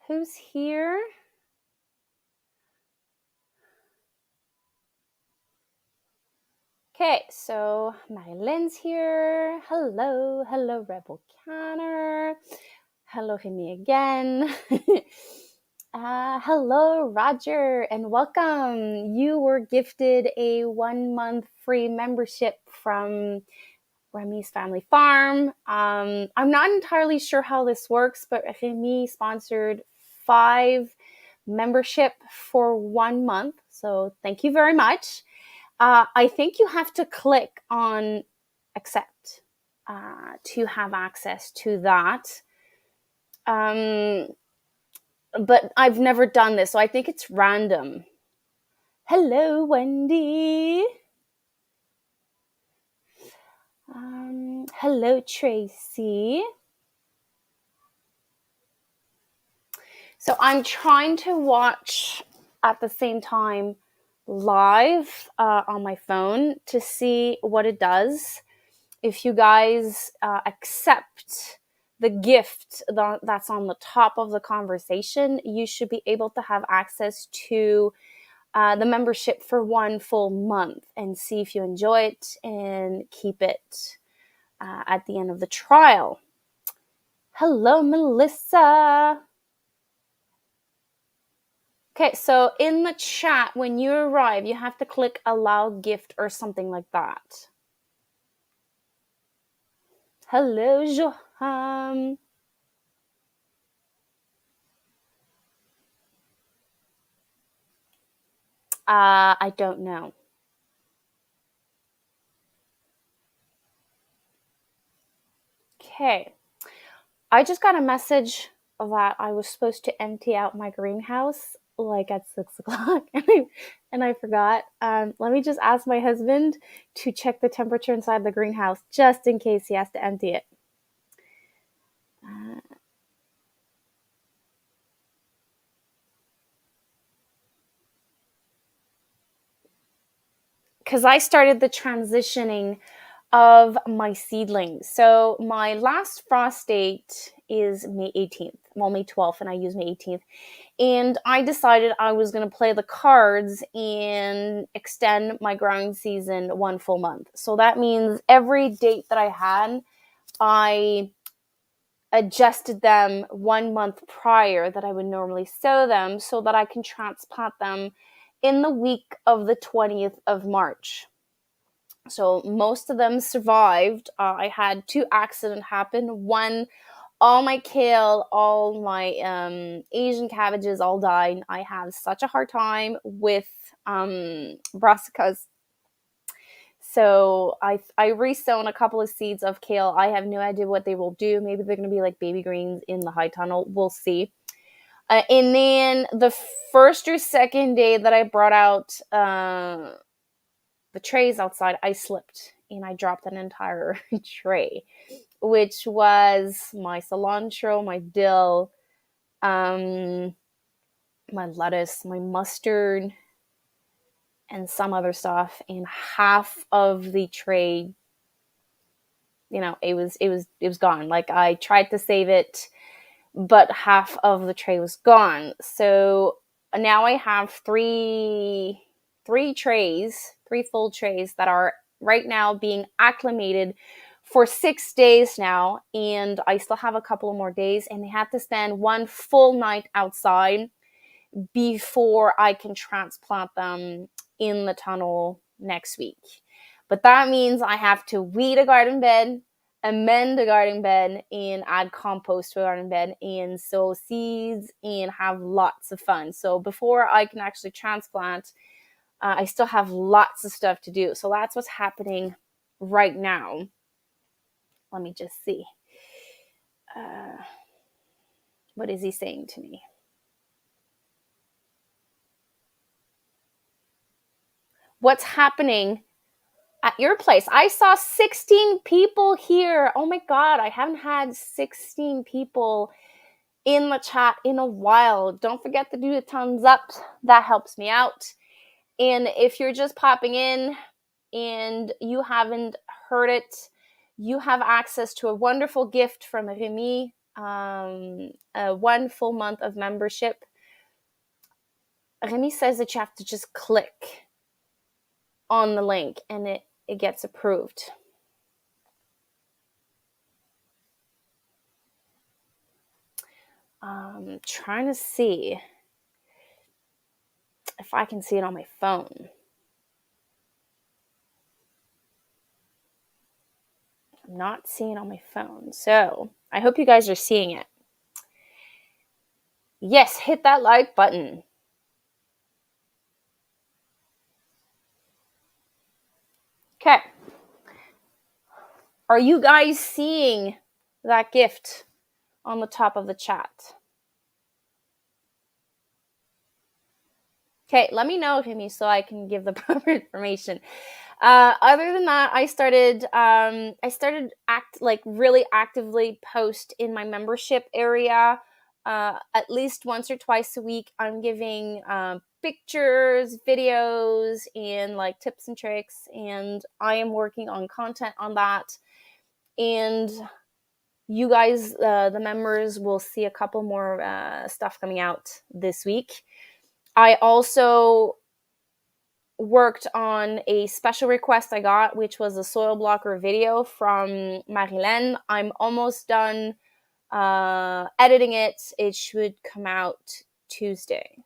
Who's here? Okay, so Marilyn's here. Hello, Rebel Canner. Hello, Remy again. Hello, Roger, and welcome. You were gifted a 1-month free membership from Remy's Family Farm. I'm not entirely sure how this works, but Remy sponsored 5 membership for 1 month. So thank you very much. I think you have to click on accept to have access to that. But I've never done this, so I think it's random. Hello, Wendy. Hello, Tracy. So I'm trying to watch at the same time live on my phone to see what it does. If you guys accept the gift that's on the top of the conversation, you should be able to have access to the membership for 1 full month and see if you enjoy it and keep it at the end of the trial. Hello, Melissa. Okay, so in the chat, when you arrive, you have to click allow gift or something like that. Hello, Johan. I don't know. Okay. I just got a message that I was supposed to empty out my greenhouse like at 6 o'clock and I forgot. Let me just ask my husband to check the temperature inside the greenhouse just in case he has to empty it. Because I started the transitioning of my seedlings. So my last frost date is May 18th. Well, May 12th, and I use May 18th. And I decided I was going to play the cards and extend my growing season 1 full month. So that means every date that I had, I adjusted them 1 month prior that I would normally sow them so that I can transplant them in the week of the 20th of March. So most of them survived. I had 2 accidents happen. One, all my kale, all my Asian cabbages all died. I have such a hard time with brassicas. So I resown a couple of seeds of kale. I have no idea what they will do. Maybe they're going to be like baby greens in the high tunnel. We'll see. And then the first or second day that I brought out the trays outside, I slipped and I dropped an entire tray, which was my cilantro, my dill, my lettuce, my mustard, and some other stuff. And half of the tray, it was gone. Like I tried to save it, but half of the tray was gone. So now I have three trays, 3 full trays that are right now being acclimated for 6 days now, and I still have a couple of more days, and they have to stand 1 full night outside before I can transplant them in the tunnel next week. But that means I have to weed a garden bed, amend a garden bed, and add compost to a garden bed, and sow seeds, and have lots of fun. So before I can actually transplant, I still have lots of stuff to do. So that's what's happening right now. Let me just see. What is he saying to me? What's happening at your place? I saw 16 people here. Oh my God, I haven't had 16 people in the chat in a while. Don't forget to do the thumbs up. That helps me out. And if you're just popping in and you haven't heard it, you have access to a wonderful gift from Remy 1 full month of membership. Remy says that you have to just click on the link and it gets approved. Trying to see if I can see it on my phone. I'm not seeing it on my phone, so I hope you guys are seeing it. Yes, hit that like button. Okay. Are you guys seeing that gift on the top of the chat? Okay, let me know, Kimmy, so I can give the proper information. Other than that, I started really actively post in my membership area. At least once or twice a week, I'm giving pictures, videos, and like tips and tricks, and I am working on content on that. And you guys, the members, will see a couple more stuff coming out this week. I also worked on a special request I got, which was a soil blocker video from Marilyn. I'm almost done editing it. It should come out Tuesday.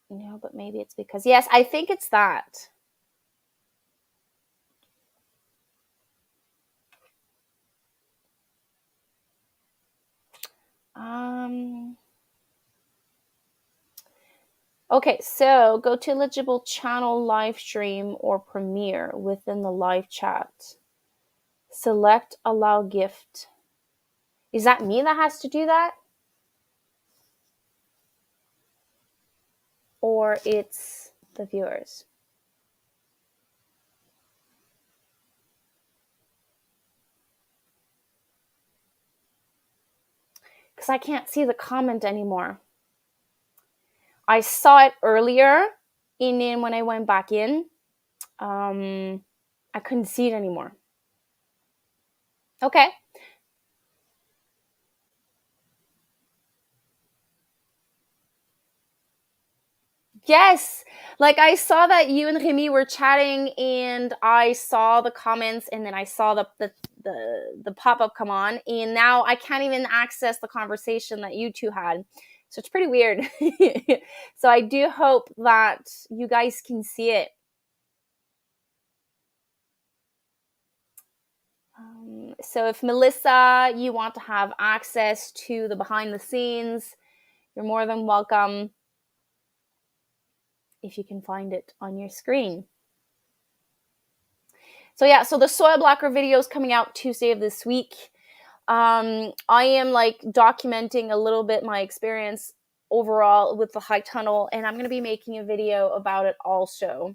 No, but maybe it's because, yes, I think it's that. Okay, so go to eligible channel live stream or premiere within the live chat. Select allow gift. Is that me that has to do that? Or it's the viewers? Because I can't see the comment anymore. I saw it earlier, and then when I went back in, I couldn't see it anymore. Okay. Yes. Like I saw that you and Remy were chatting, and I saw the comments, and then I saw the pop-up come on, and now I can't even access the conversation that you two had. So it's pretty weird. So I do hope that you guys can see it. So if Melissa, you want to have access to the behind the scenes, you're more than welcome if you can find it on your screen. So yeah, so the soil blocker video is coming out Tuesday of this week. I am like documenting a little bit my experience overall with the high tunnel, and I'm going to be making a video about it also,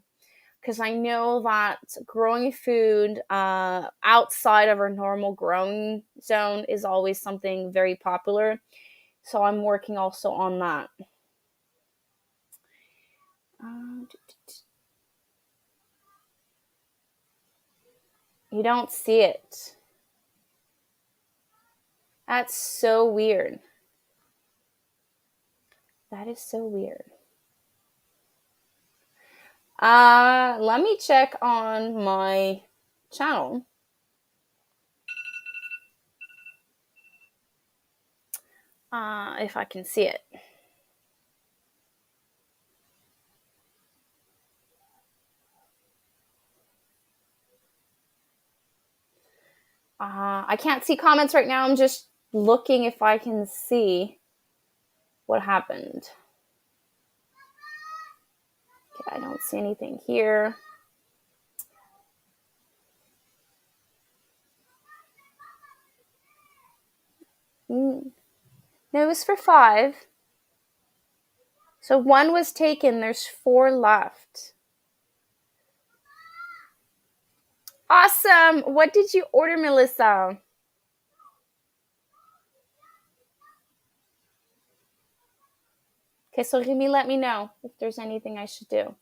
because I know that growing food outside of our normal growing zone is always something very popular. So I'm working also on that. You don't see it. That's so weird. That is so weird. Let me check on my channel. If I can see it. I can't see comments right now. I'm just looking if I can see what happened. Okay, I don't see anything here. No, it was for 5. So 1 was taken. There's 4 left. Awesome. What did you order, Melissa? Okay, so Remy, let me know if there's anything I should do.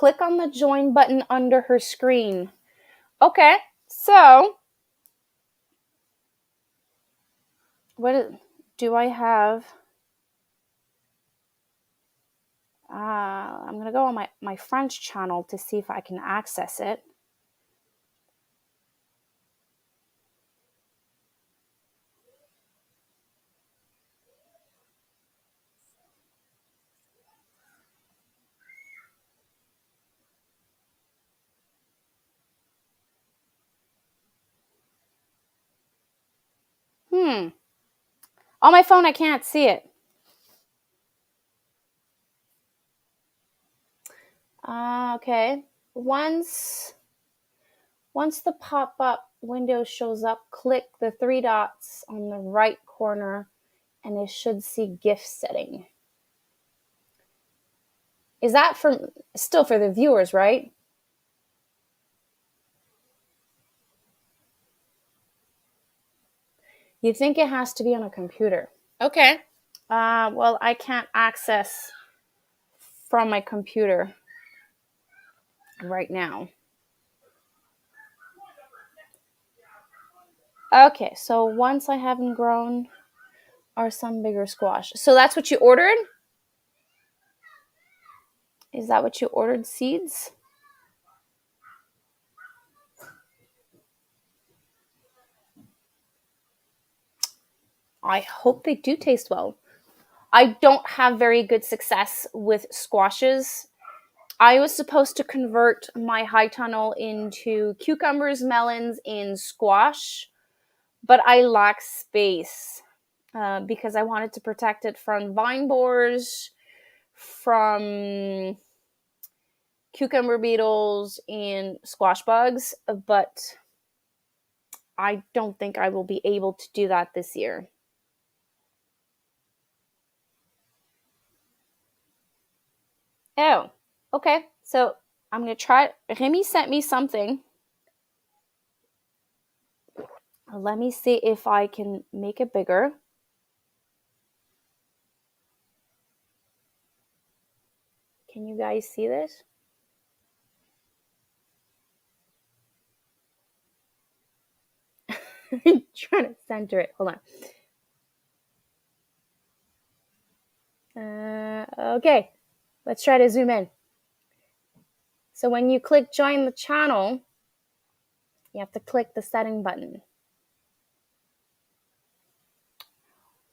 Click on the join button under her screen. Okay, so do I have? I'm going to go on my French channel to see if I can access it. On my phone, I can't see it. Okay. Once the pop-up window shows up, click the 3 dots on the right corner and it should see gift setting. Is that still for the viewers, right? You think it has to be on a computer. Okay. Well, I can't access from my computer right now. Okay, so once I haven't grown are some bigger squash. So that's what you ordered? Is that what you ordered, seeds? I hope they do taste well. I don't have very good success with squashes. I was supposed to convert my high tunnel into cucumbers, melons, and squash, but I lack space because I wanted to protect it from vine borers, from cucumber beetles, and squash bugs, but I don't think I will be able to do that this year. Oh, okay. So I'm going to try. Remy sent me something. Let me see if I can make it bigger. Can you guys see this? I'm trying to center it. Hold on. Okay, let's try to zoom in. So when you click join the channel, you have to click the setting button.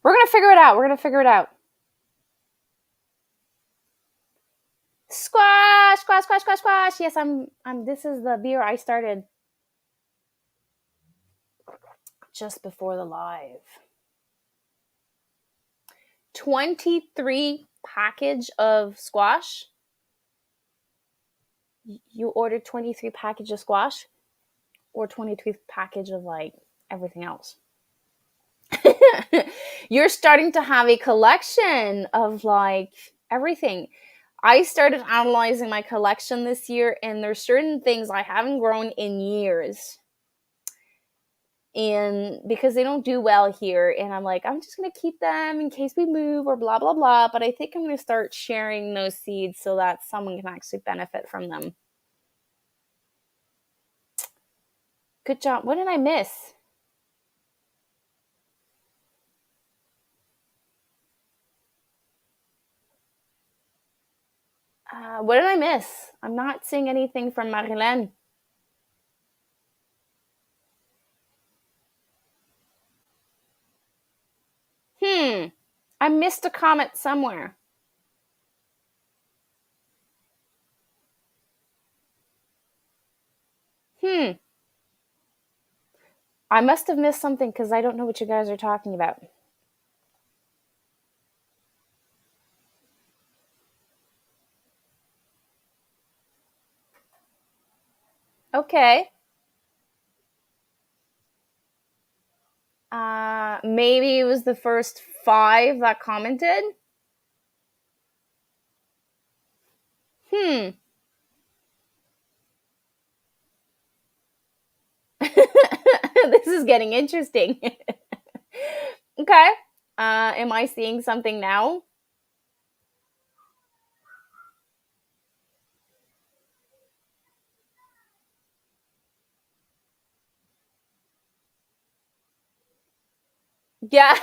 We're going to figure it out. Squash, squash, squash, squash, squash. Yes, this is the beer I started just before the live. 23 package of squash. You ordered 23 package of squash or 23 package of like everything else? You're starting to have a collection of like everything. I started analyzing my collection this year, and there's certain things I haven't grown in years. And because they don't do well here, and I'm like, I'm just going to keep them in case we move or blah, blah, blah. But I think I'm going to start sharing those seeds so that someone can actually benefit from them. Good job. What did I miss? What did I miss? I'm not seeing anything from Marilyn. I missed a comment somewhere. I must have missed something because I don't know what you guys are talking about. Okay. Maybe it was the first 5 that commented. This is getting interesting. Okay. Am I seeing something now? Yeah.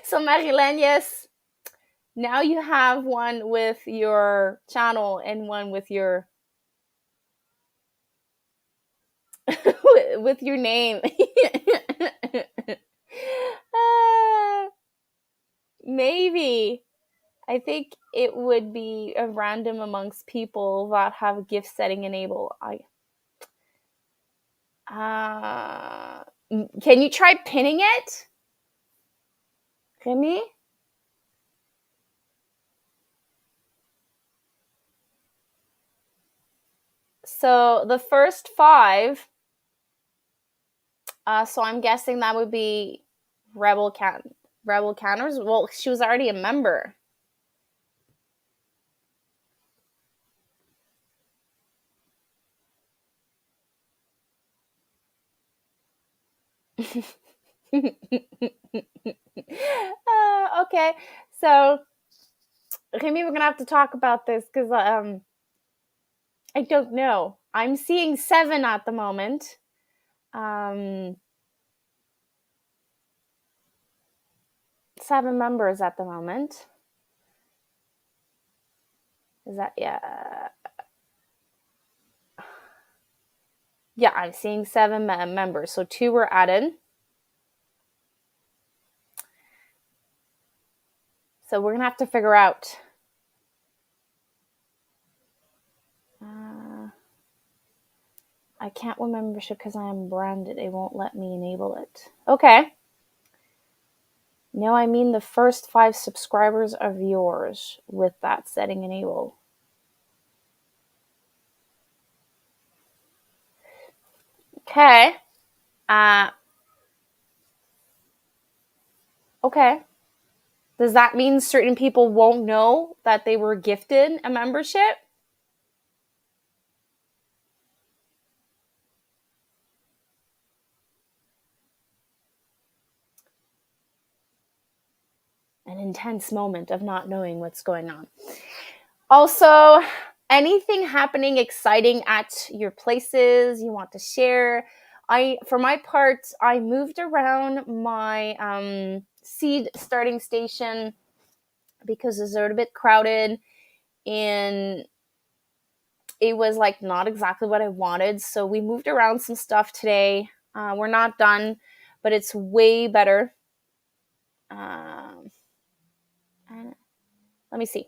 So Marilyn, yes, now you have one with your channel and one with your with your name. uh, maybe. I think it would be a random amongst people that have gift setting enabled. Uh, can you try pinning it, Remy? So the first five. So I'm guessing that would be Rebel Canners. Well, she was already a member. Okay, so Remy, we're gonna have to talk about this because I don't know. I'm seeing 7 at the moment. Um, 7 members at the moment. Is that yeah? Yeah, I'm seeing 7 members. So 2 were added. So we're gonna have to figure out. Uh, I can't win membership because I am branded. It won't let me enable it. Okay. No, I mean the first 5 subscribers of yours with that setting enabled. Okay. Uh, okay. Does that mean certain people won't know that they were gifted a membership? An intense moment of not knowing what's going on. Also, anything happening exciting at your places you want to share? For my part, I moved around my seed starting station because it's a little bit crowded and it was like not exactly what I wanted. So we moved around some stuff today. We're not done, but it's way better. Um, let me see.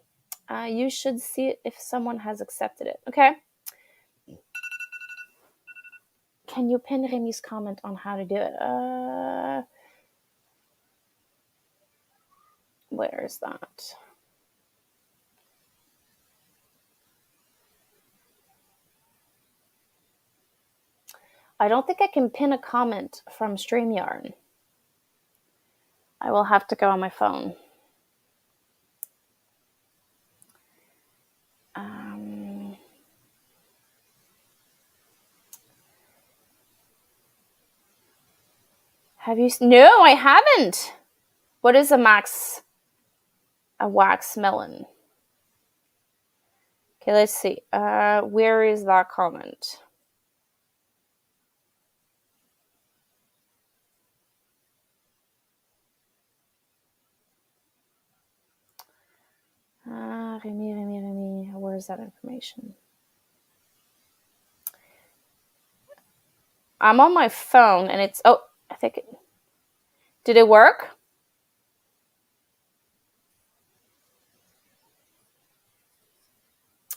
You should see it if someone has accepted it. Okay. Can you pin Remy's comment on how to do it? Where is that? I don't think I can pin a comment from StreamYard. I will have to go on my phone. Have you? No, I haven't. What is a wax melon? Okay, let's see. Where is that comment? Remy. Where is that information? I'm on my phone and it's. Oh, I think it. Did it work?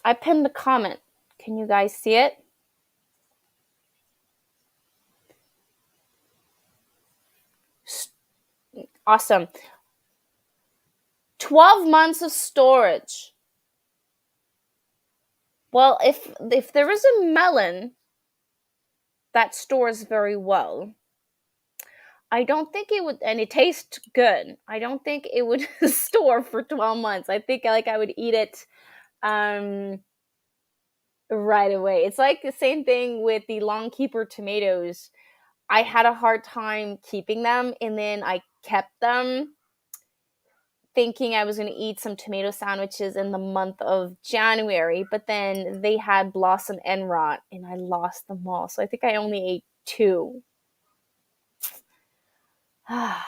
I pinned the comment. Can you guys see it? Awesome. 12 months of storage. Well, if there is a melon that stores very well, I don't think it would, and it tastes good. I don't think it would store for 12 months. I think like I would eat it um right away. It's like the same thing with the long keeper tomatoes. I had a hard time keeping them and then I kept them thinking I was going to eat some tomato sandwiches in the month of January, but then they had blossom and rot and I lost them all. So I think I only ate 2. uh,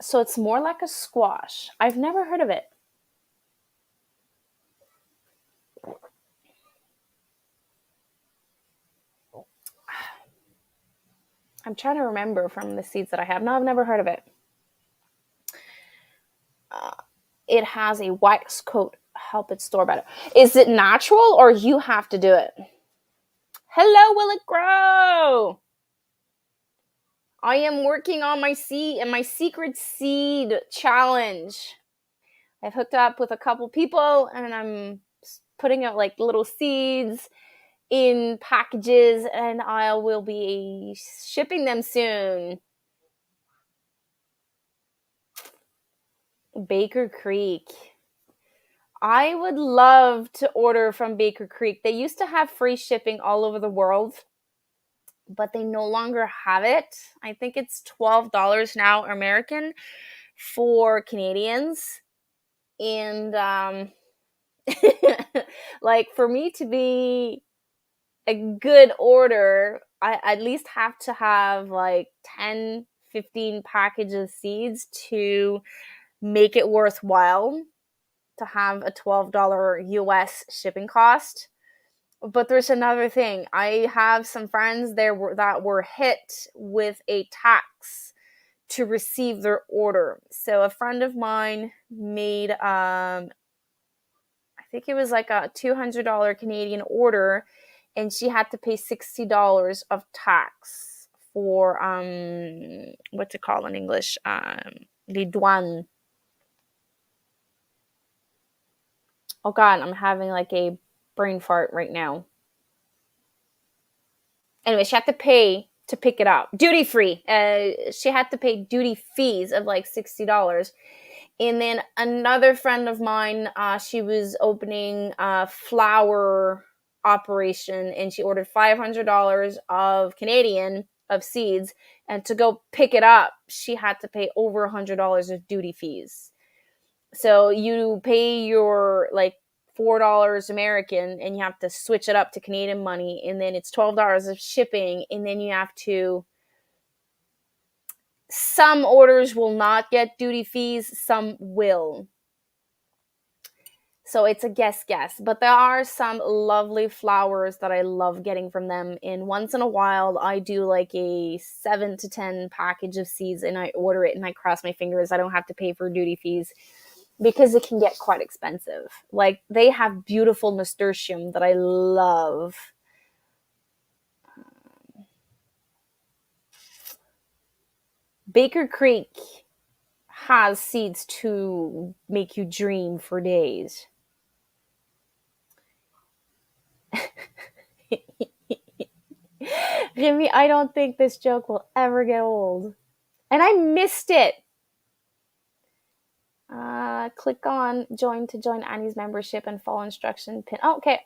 so it's more like a squash. I've never heard of it. I'm trying to remember from the seeds that I have. No, I've never heard of it. It has a wax coat. Help it store better. Is it natural or you have to do it? Hello, will it grow? I am working on my seed and my secret seed challenge. I've hooked up with a couple people and I'm putting out like little seeds in packages and I will be shipping them soon. Baker Creek. I would love to order from Baker Creek. They used to have free shipping all over the world, but they no longer have it. I think it's $12 now American for Canadians. And like for me to be a good order, I at least have to have like 10, 15 packages of seeds to make it worthwhile to have a $12 US shipping cost. But there's another thing. I have some friends there that were hit with a tax to receive their order. So a friend of mine made I think it was like a $200 Canadian order and she had to pay $60 of tax for what's it called in English? Les douanes. Oh god, I'm having like a brain fart right now. Anyway, she had to pay to pick it up. Duty free. She had to pay duty fees of like $60. And then another friend of mine, she was opening a flower operation and she ordered $500 of Canadian of seeds. And to go pick it up, she had to pay over $100 of duty fees. So you pay your like $4 American and you have to switch it up to Canadian money. And then it's $12 of shipping. And then you have to, some orders will not get duty fees, some will. So it's a guess, but there are some lovely flowers that I love getting from them. And once in a while, I do like a 7 to 10 package of seeds and I order it and I cross my fingers I don't have to pay for duty fees because it can get quite expensive. Like they have beautiful nasturtium that I love. Baker Creek has seeds to make you dream for days. Remy, I don't think this joke will ever get old. And I missed it. Click on join to join Annie's membership and follow instruction pin. Oh, okay.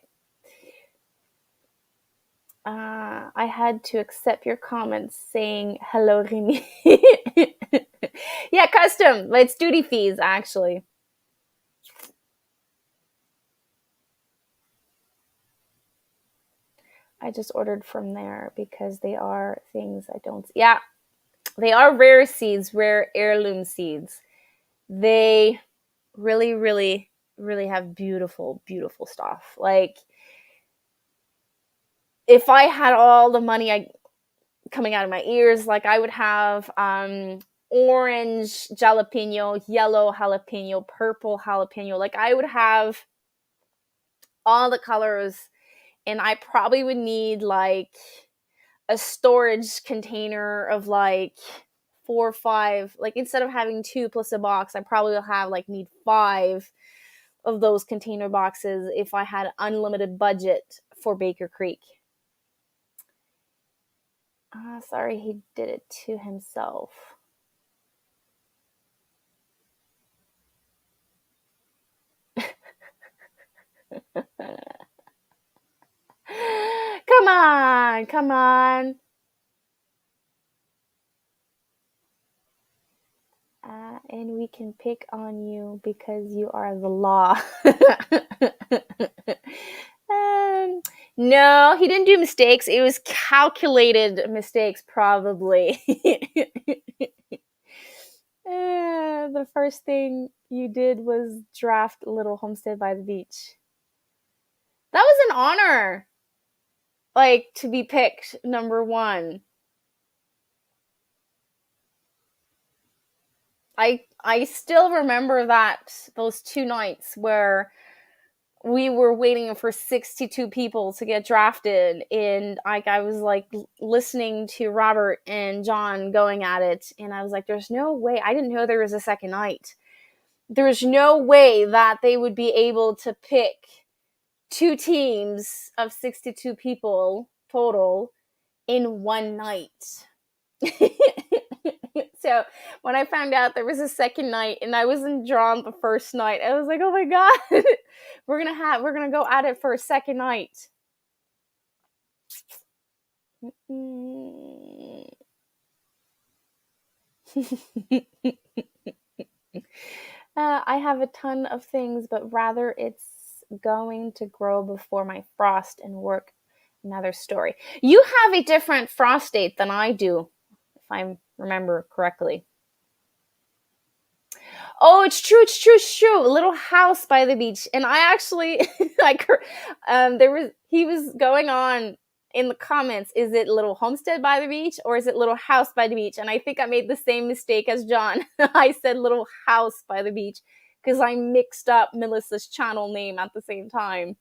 I had to accept your comments saying hello, Remy. Yeah, custom. It's duty fees, actually. I just ordered from there because they are things I don't. Yeah, they are rare seeds, rare heirloom seeds. They really, really, really have beautiful, beautiful stuff. Like, if I had all the money coming out of my ears, like I would have orange jalapeno, yellow jalapeno, purple jalapeno. Like I would have all the colors, and I probably would need like a storage container of like 4 or 5. Like instead of having 2 plus a box, I probably will have like need 5 of those container boxes if I had unlimited budget for Baker Creek. Sorry, he did it to himself. Come on, come on. And we can pick on you because you are the law. No, he didn't do mistakes. It was calculated mistakes, probably. The first thing you did was draft Little Homestead by the Beach. That was an honor, like, to be picked number one. I still remember those 2 nights where we were waiting for 62 people to get drafted, and I was like listening to Robert and John going at it, and I was like, there's no way. I didn't know there was a second night. There's no way that they would be able to pick 2 teams of 62 people total in one night. So when I found out there was a second night and I wasn't drawn the first night, I was like, oh my god, we're gonna go at it for a second night. I have a ton of things, but rather it's going to grow before my frost and work. Another story. You have a different frost date than I do, if I remember correctly. Oh, it's true, it's true, it's true. A little house by the beach. And I actually, like, he was going on in the comments, is it Little Homestead by the Beach or is it Little House by the Beach? And I think I made the same mistake as John. I said Little House by the Beach because I mixed up Melissa's channel name at the same time.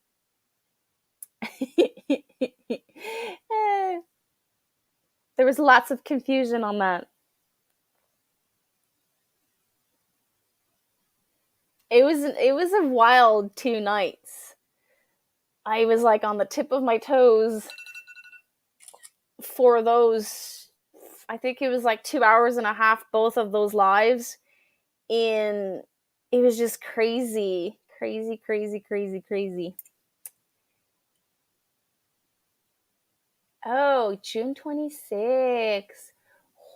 There was lots of confusion on that. It was a wild 2 nights. I was like on the tip of my toes for those. I think it was like 2 hours and a half, both of those lives, and it was just crazy. Oh, June 26th.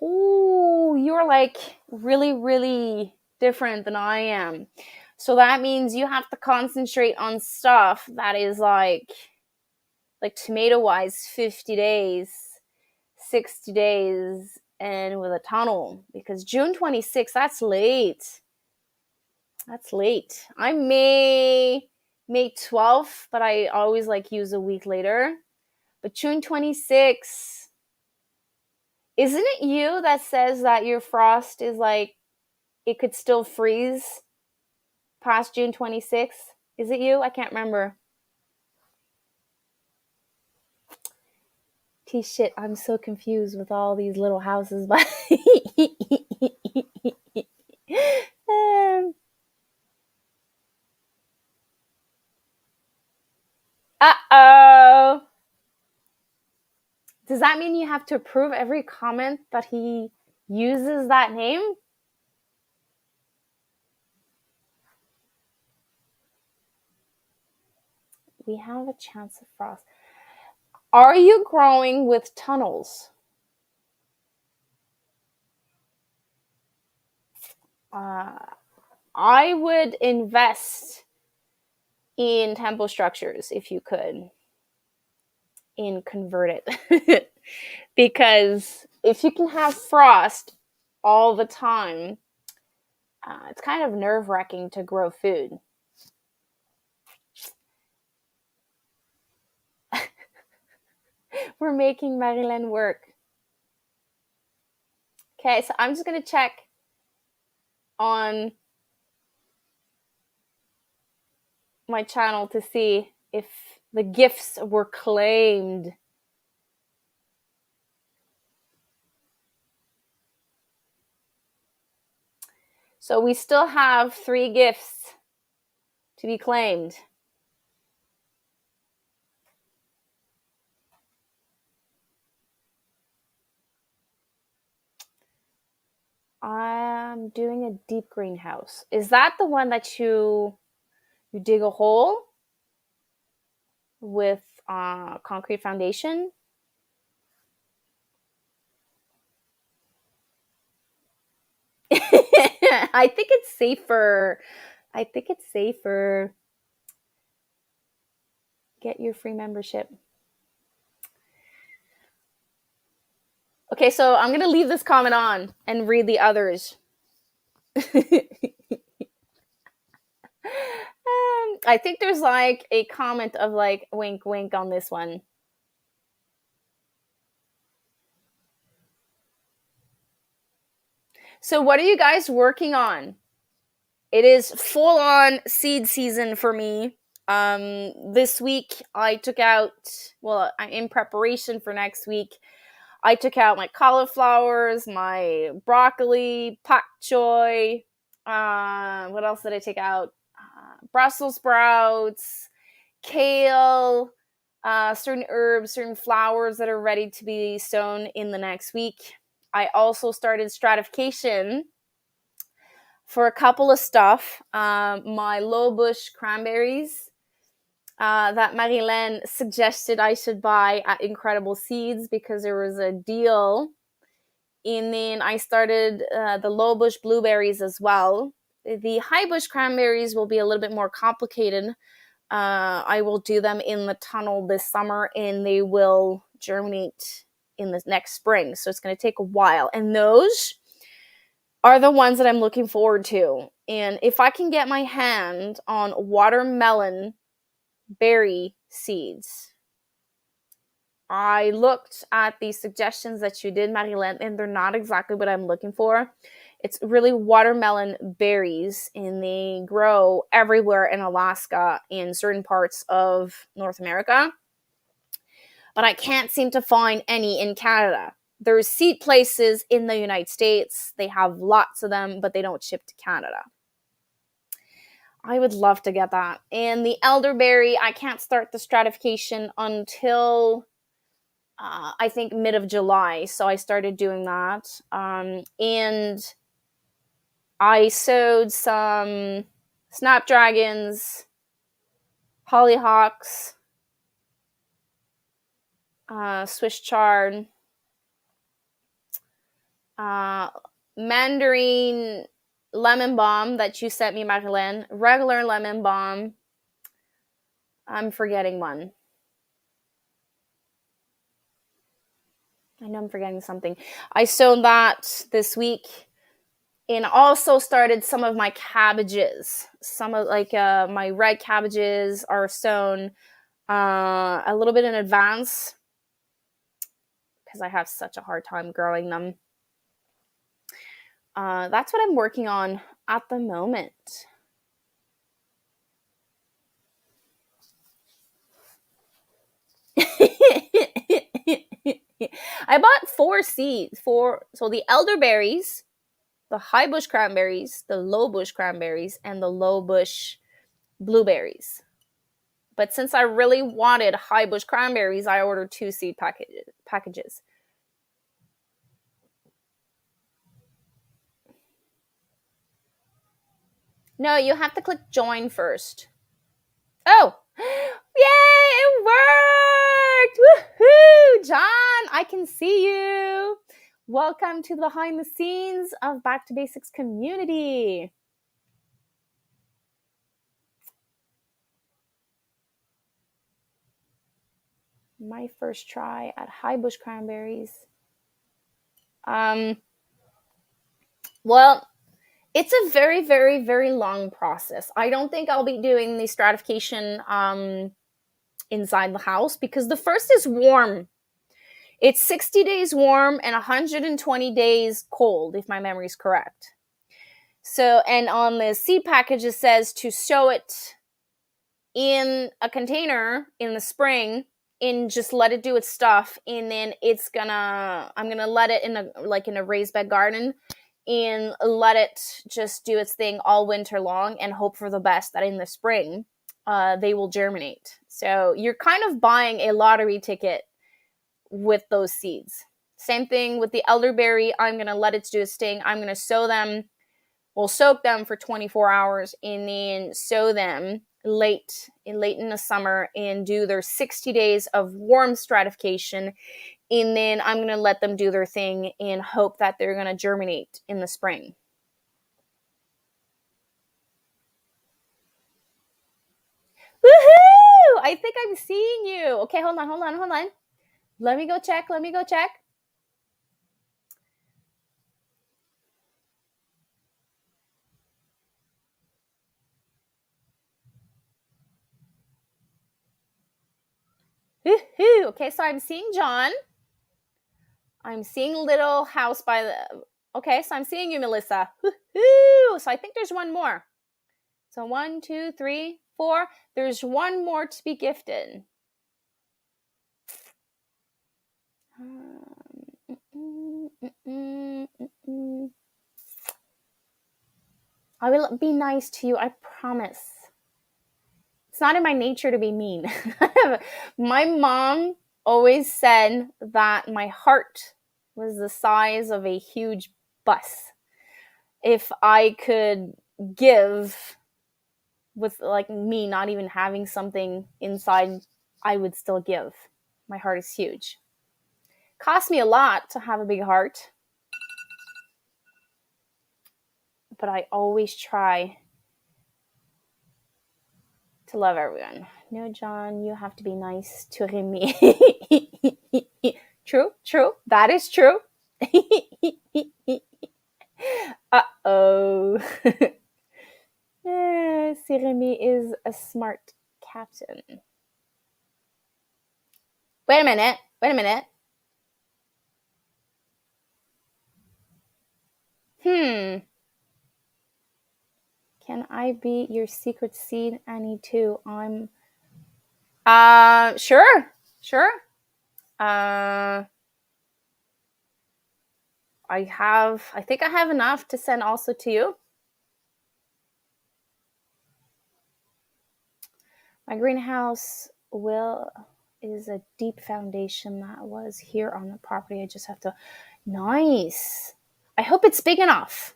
Oh, you're like really, really different than I am. So that means you have to concentrate on stuff that is like tomato wise 50 days, 60 days, and with a tunnel. Because June 26th, that's late. That's late. I'm May 12th, but I always like use a week later. But June 26th, isn't it you that says that your frost is like, it could still freeze past June 26th? Is it you? I can't remember. Shit, I'm so confused with all these little houses. But uh-oh. Does that mean you have to approve every comment that he uses that name? We have a chance of frost. Are you growing with tunnels? I would invest in temple structures if you could, and convert it. Because if you can have frost all the time, it's kind of nerve-wracking to grow food. We're making Marilyn work. Okay, so I'm just going to check on my channel to see if the gifts were claimed. So we still have 3 gifts to be claimed. I'm doing a deep greenhouse. Is that the one that you dig a hole with concrete foundation? I think it's safer. Get your free membership. Okay, so I'm going to leave this comment on and read the others. I think there's like a comment of like wink wink on this one. So what are you guys working on? It is full on seed season for me. This week I took out, well, I'm in preparation for next week. I took out my cauliflowers, my broccoli, pak choy. What else did I take out? Brussels sprouts, kale, certain herbs, certain flowers that are ready to be sown in the next week. I also started stratification for a couple of stuff. My low bush cranberries that Marilyn suggested I should buy at Incredible Seeds because there was a deal. And then I started the low bush blueberries as well. The high bush cranberries will be a little bit more complicated. I will do them in the tunnel this summer and they will germinate in the next spring. So it's going to take a while. And those are the ones that I'm looking forward to. And if I can get my hand on watermelon berry seeds, I looked at the suggestions that you did, Marilyn, and they're not exactly what I'm looking for. It's really watermelon berries, and they grow everywhere in Alaska, in certain parts of North America. But I can't seem to find any in Canada. There's seed places in the United States. They have lots of them, but they don't ship to Canada. I would love to get that. And the elderberry, I can't start the stratification until I think mid of July. So I started doing that. And I sowed some snapdragons, hollyhocks, Swiss chard, mandarin lemon balm that you sent me, Madeleine, regular lemon balm. I'm forgetting one. I know I'm forgetting something. I sowed that this week and also started some of my cabbages. Some of like my red cabbages are sown a little bit in advance because I have such a hard time growing them. That's what I'm working on at the moment. I bought 4 seeds. So the elderberries, the high bush cranberries, the low bush cranberries, and the low bush blueberries. But since I really wanted high bush cranberries, I ordered 2 seed packages. No, you have to click join first. Oh, yay, it worked! Woohoo! John, I can see you. Welcome to the behind the scenes of Back to Basics community. My first try at high bush cranberries. Well, it's a very, very, very long process. I don't think I'll be doing the stratification inside the house because the first is warm. It's 60 days warm and 120 days cold, if my memory is correct. So, and on the seed package, it says to sow it in a container in the spring and just let it do its stuff. And then I'm going to let it in a raised bed garden and let it just do its thing all winter long and hope for the best that in the spring, they will germinate. So you're kind of buying a lottery ticket with those seeds. Same thing with the elderberry. I'm going to let it do its thing. I'm going to sow them. We'll soak them for 24 hours and then sow them late in the summer and do their 60 days of warm stratification. And then I'm going to let them do their thing and hope that they're going to germinate in the spring. Woohoo! I think I'm seeing you. Okay, hold on. Let me go check. Woo-hoo. Okay, so I'm seeing John. I'm seeing Little House by the... Okay, so I'm seeing you, Melissa. Woo-hoo. So I think there's one more. So 1, 2, 3, 4. There's one more to be gifted. I will be nice to you, I promise. It's not in my nature to be mean. My mom always said that my heart was the size of a huge bus. If I could give with like me not even having something inside, I would still give. My heart is huge. Cost me a lot to have a big heart, but I always try to love everyone. No, John, you have to be nice to Remy. True, true. That is true. Uh-oh. Remy is a smart captain. Wait a minute. Can I be your secret seed, Annie, too? I'm... Sure. I think I have enough to send also to you. My greenhouse is a deep foundation that was here on the property. I just have to... Nice. I hope it's big enough.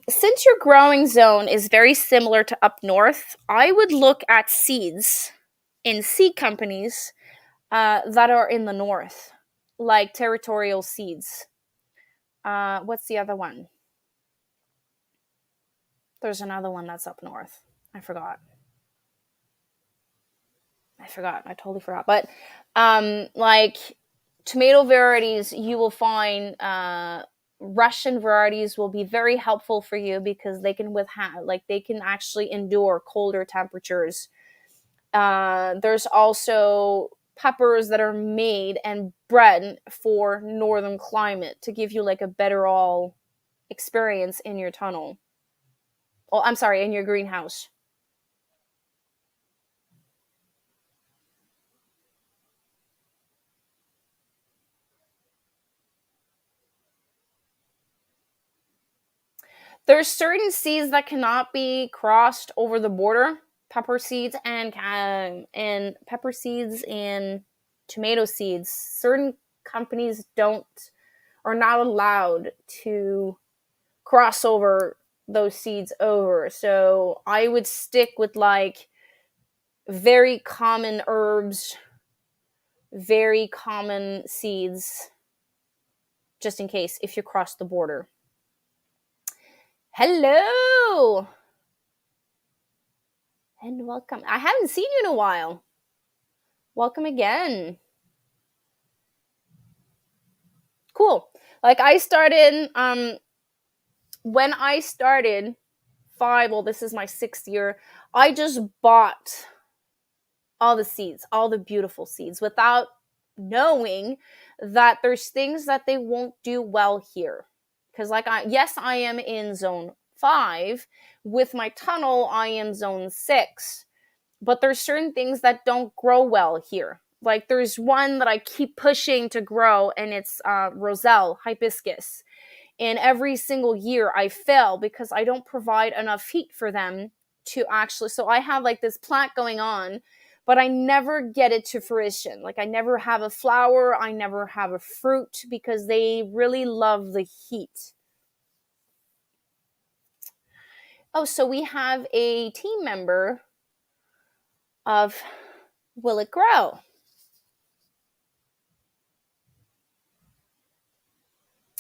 Since your growing zone is very similar to up north, I would look at seeds in seed companies that are in the north, like Territorial Seeds. What's the other one? There's another one that's up north. I forgot. I totally forgot. But like tomato varieties, you will find Russian varieties will be very helpful for you because they can they can actually endure colder temperatures. There's also peppers that are made and bred for northern climate to give you like a better all experience in your tunnel. Oh, I'm sorry, in your greenhouse. There's certain seeds that cannot be crossed over the border. Pepper seeds and pepper seeds and tomato seeds. Certain companies are not allowed to cross over those seeds over. So I would stick with like very common herbs, very common seeds, just in case if you cross the border. Hello! And welcome. I haven't seen you in a while. Welcome again. Cool. Like I started, when I started this is my 6th year, I just bought all the seeds, all the beautiful seeds, without knowing that there's things that they won't do well here. Because I am in zone 5. With my tunnel, I am zone 6. But there's certain things that don't grow well here. Like there's one that I keep pushing to grow, and it's Roselle hibiscus. And every single year I fail because I don't provide enough heat for them to actually... So I have like this plant going on, but I never get it to fruition. Like I never have a flower, I never have a fruit because they really love the heat. Oh, so we have a team member of Will It Grow?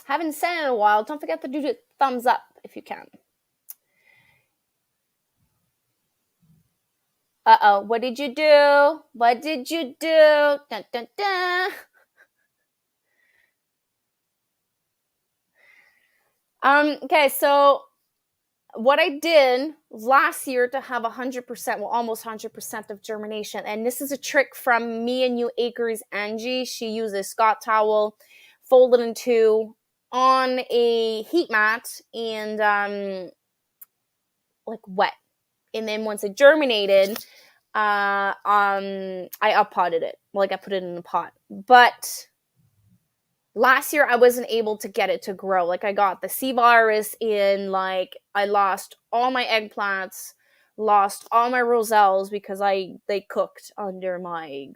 Haven't seen it in a while. Don't forget to do the thumbs up if you can. Uh-oh, what did you do? What did you do? Dun, dun, dun. Okay, so what I did last year to have 100%, well, almost 100% of germination, and this is a trick from Me and You Acres Angie. She uses Scott towel, folded in two, on a heat mat, and like wet. And then once it germinated, I uppotted it. Like I put it in a pot. But last year I wasn't able to get it to grow. Like I got the C virus in, like I lost all my eggplants, lost all my roselles because they cooked under my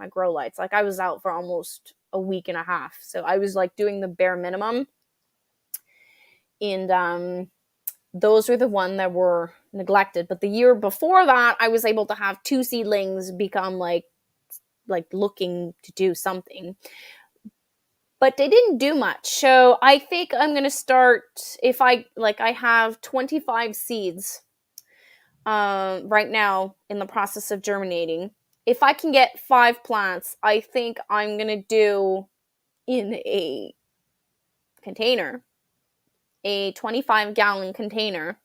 grow lights. Like I was out for almost a week and a half. So I was like doing the bare minimum. And those were the one that were neglected. But the year before that, I was able to have 2 seedlings become like looking to do something. But they didn't do much. So I think I'm going to start, if I have 25 seeds right now in the process of germinating. If I can get 5 plants, I think I'm going to do in a container, a 25-gallon container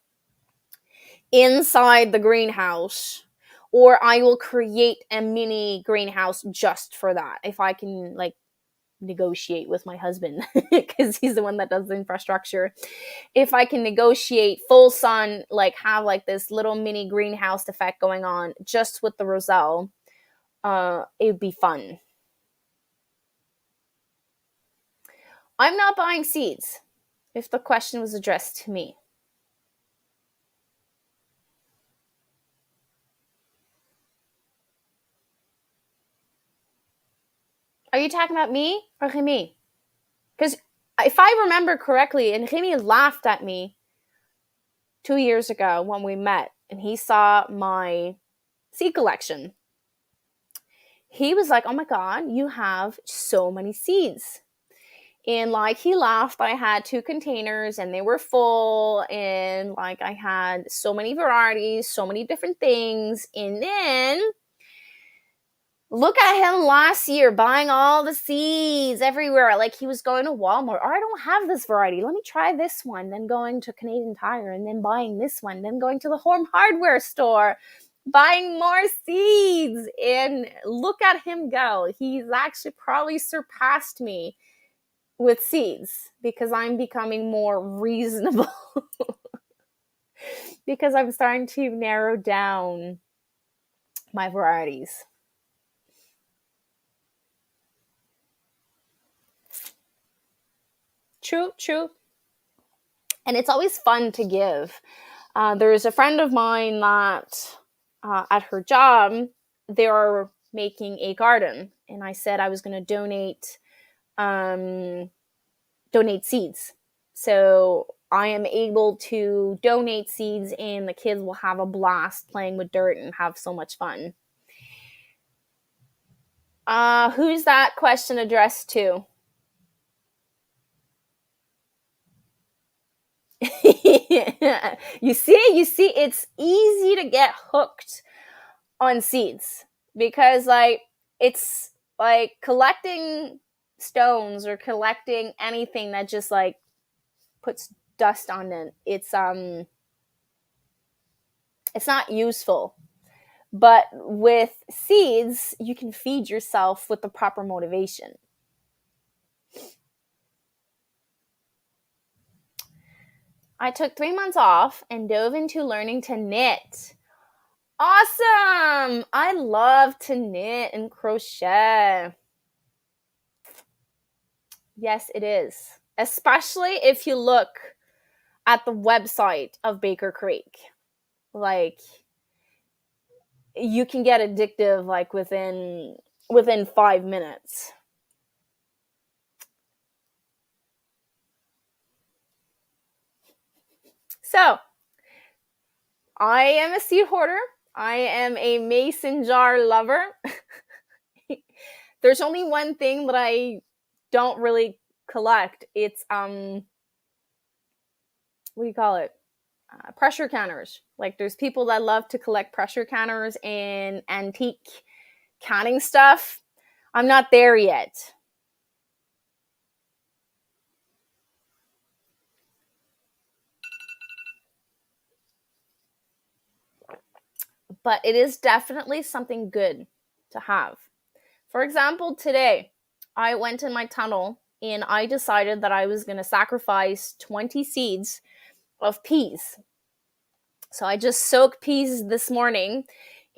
inside the greenhouse, or I will create a mini greenhouse just for that. If I can like negotiate with my husband, because he's the one that does the infrastructure. If I can negotiate full sun, like have like this little mini greenhouse effect going on just with the roselle, it would be fun. I'm not buying seeds, if the question was addressed to me. Are you talking about me or Remy? Because if I remember correctly, and Remy laughed at me 2 years ago when we met, and he saw my seed collection. He was like, "Oh my God, you have so many seeds." And like he laughed, I had 2 containers and they were full, and like I had so many varieties, so many different things. And then look at him last year buying all the seeds everywhere. Like he was going to Walmart. Oh, I don't have this variety. Let me try this one. Then going to Canadian Tire and then buying this one. Then going to the home hardware store, buying more seeds. And look at him go. He's actually probably surpassed me with seeds because I'm becoming more reasonable. Because I'm starting to narrow down my varieties. True. And it's always fun to give. There's a friend of mine that at her job, they are making a garden. And I said I was going to donate seeds. So I am able to donate seeds, and the kids will have a blast playing with dirt and have so much fun. Who's that question addressed to? You see, it's easy to get hooked on seeds because like it's like collecting stones or collecting anything that just like puts dust on it. It's not useful. But with seeds, you can feed yourself with the proper motivation. I took 3 months off and dove into learning to knit. Awesome! I love to knit and crochet. Yes, it is. Especially if you look at the website of Baker Creek. Like, you can get addictive like within 5 minutes. So, I am a seed hoarder. I am a mason jar lover. There's only one thing that I don't really collect. It's what do you call it? Pressure canners. Like there's people that love to collect pressure canners and antique canning stuff. I'm not there yet. but it is definitely something good to have. For example, today I went in my tunnel and I decided that I was going to sacrifice 20 seeds of peas. So I just soaked peas this morning,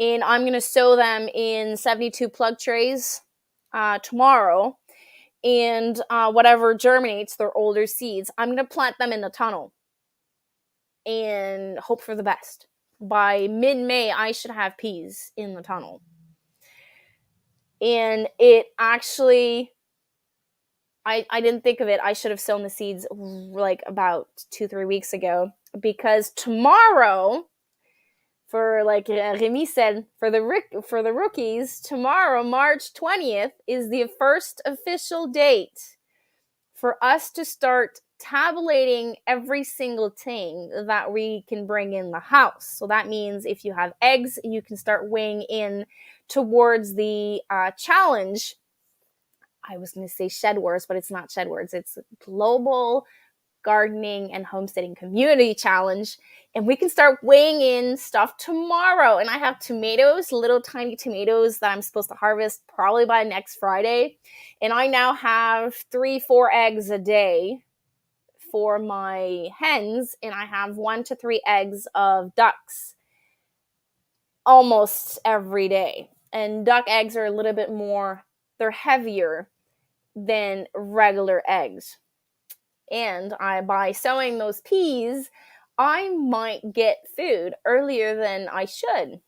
and I'm going to sow them in 72 plug trays tomorrow. And whatever germinates, their older seeds, I'm going to plant them in the tunnel and hope for the best. By mid-May, I should have peas in the tunnel. And it actually, I didn't think of it. I should have sown the seeds like about 2-3 weeks ago, because tomorrow, for like Remy said, for the rookies, tomorrow, March 20th, is the first official date for us to start tabulating every single thing that we can bring in the house. So that means if you have eggs, you can start weighing in towards the challenge. I was going to say Shed Wars, but it's not Shed Wars. It's Global Gardening and Homesteading Community Challenge. And we can start weighing in stuff tomorrow. And I have tomatoes, little tiny tomatoes that I'm supposed to harvest probably by next Friday. And I now have 3-4 eggs a day for my hens. And I have 1 to 3 eggs of ducks almost every day. And duck eggs are a little bit more, they're heavier than regular eggs. And by sowing those peas, I might get food earlier than I should.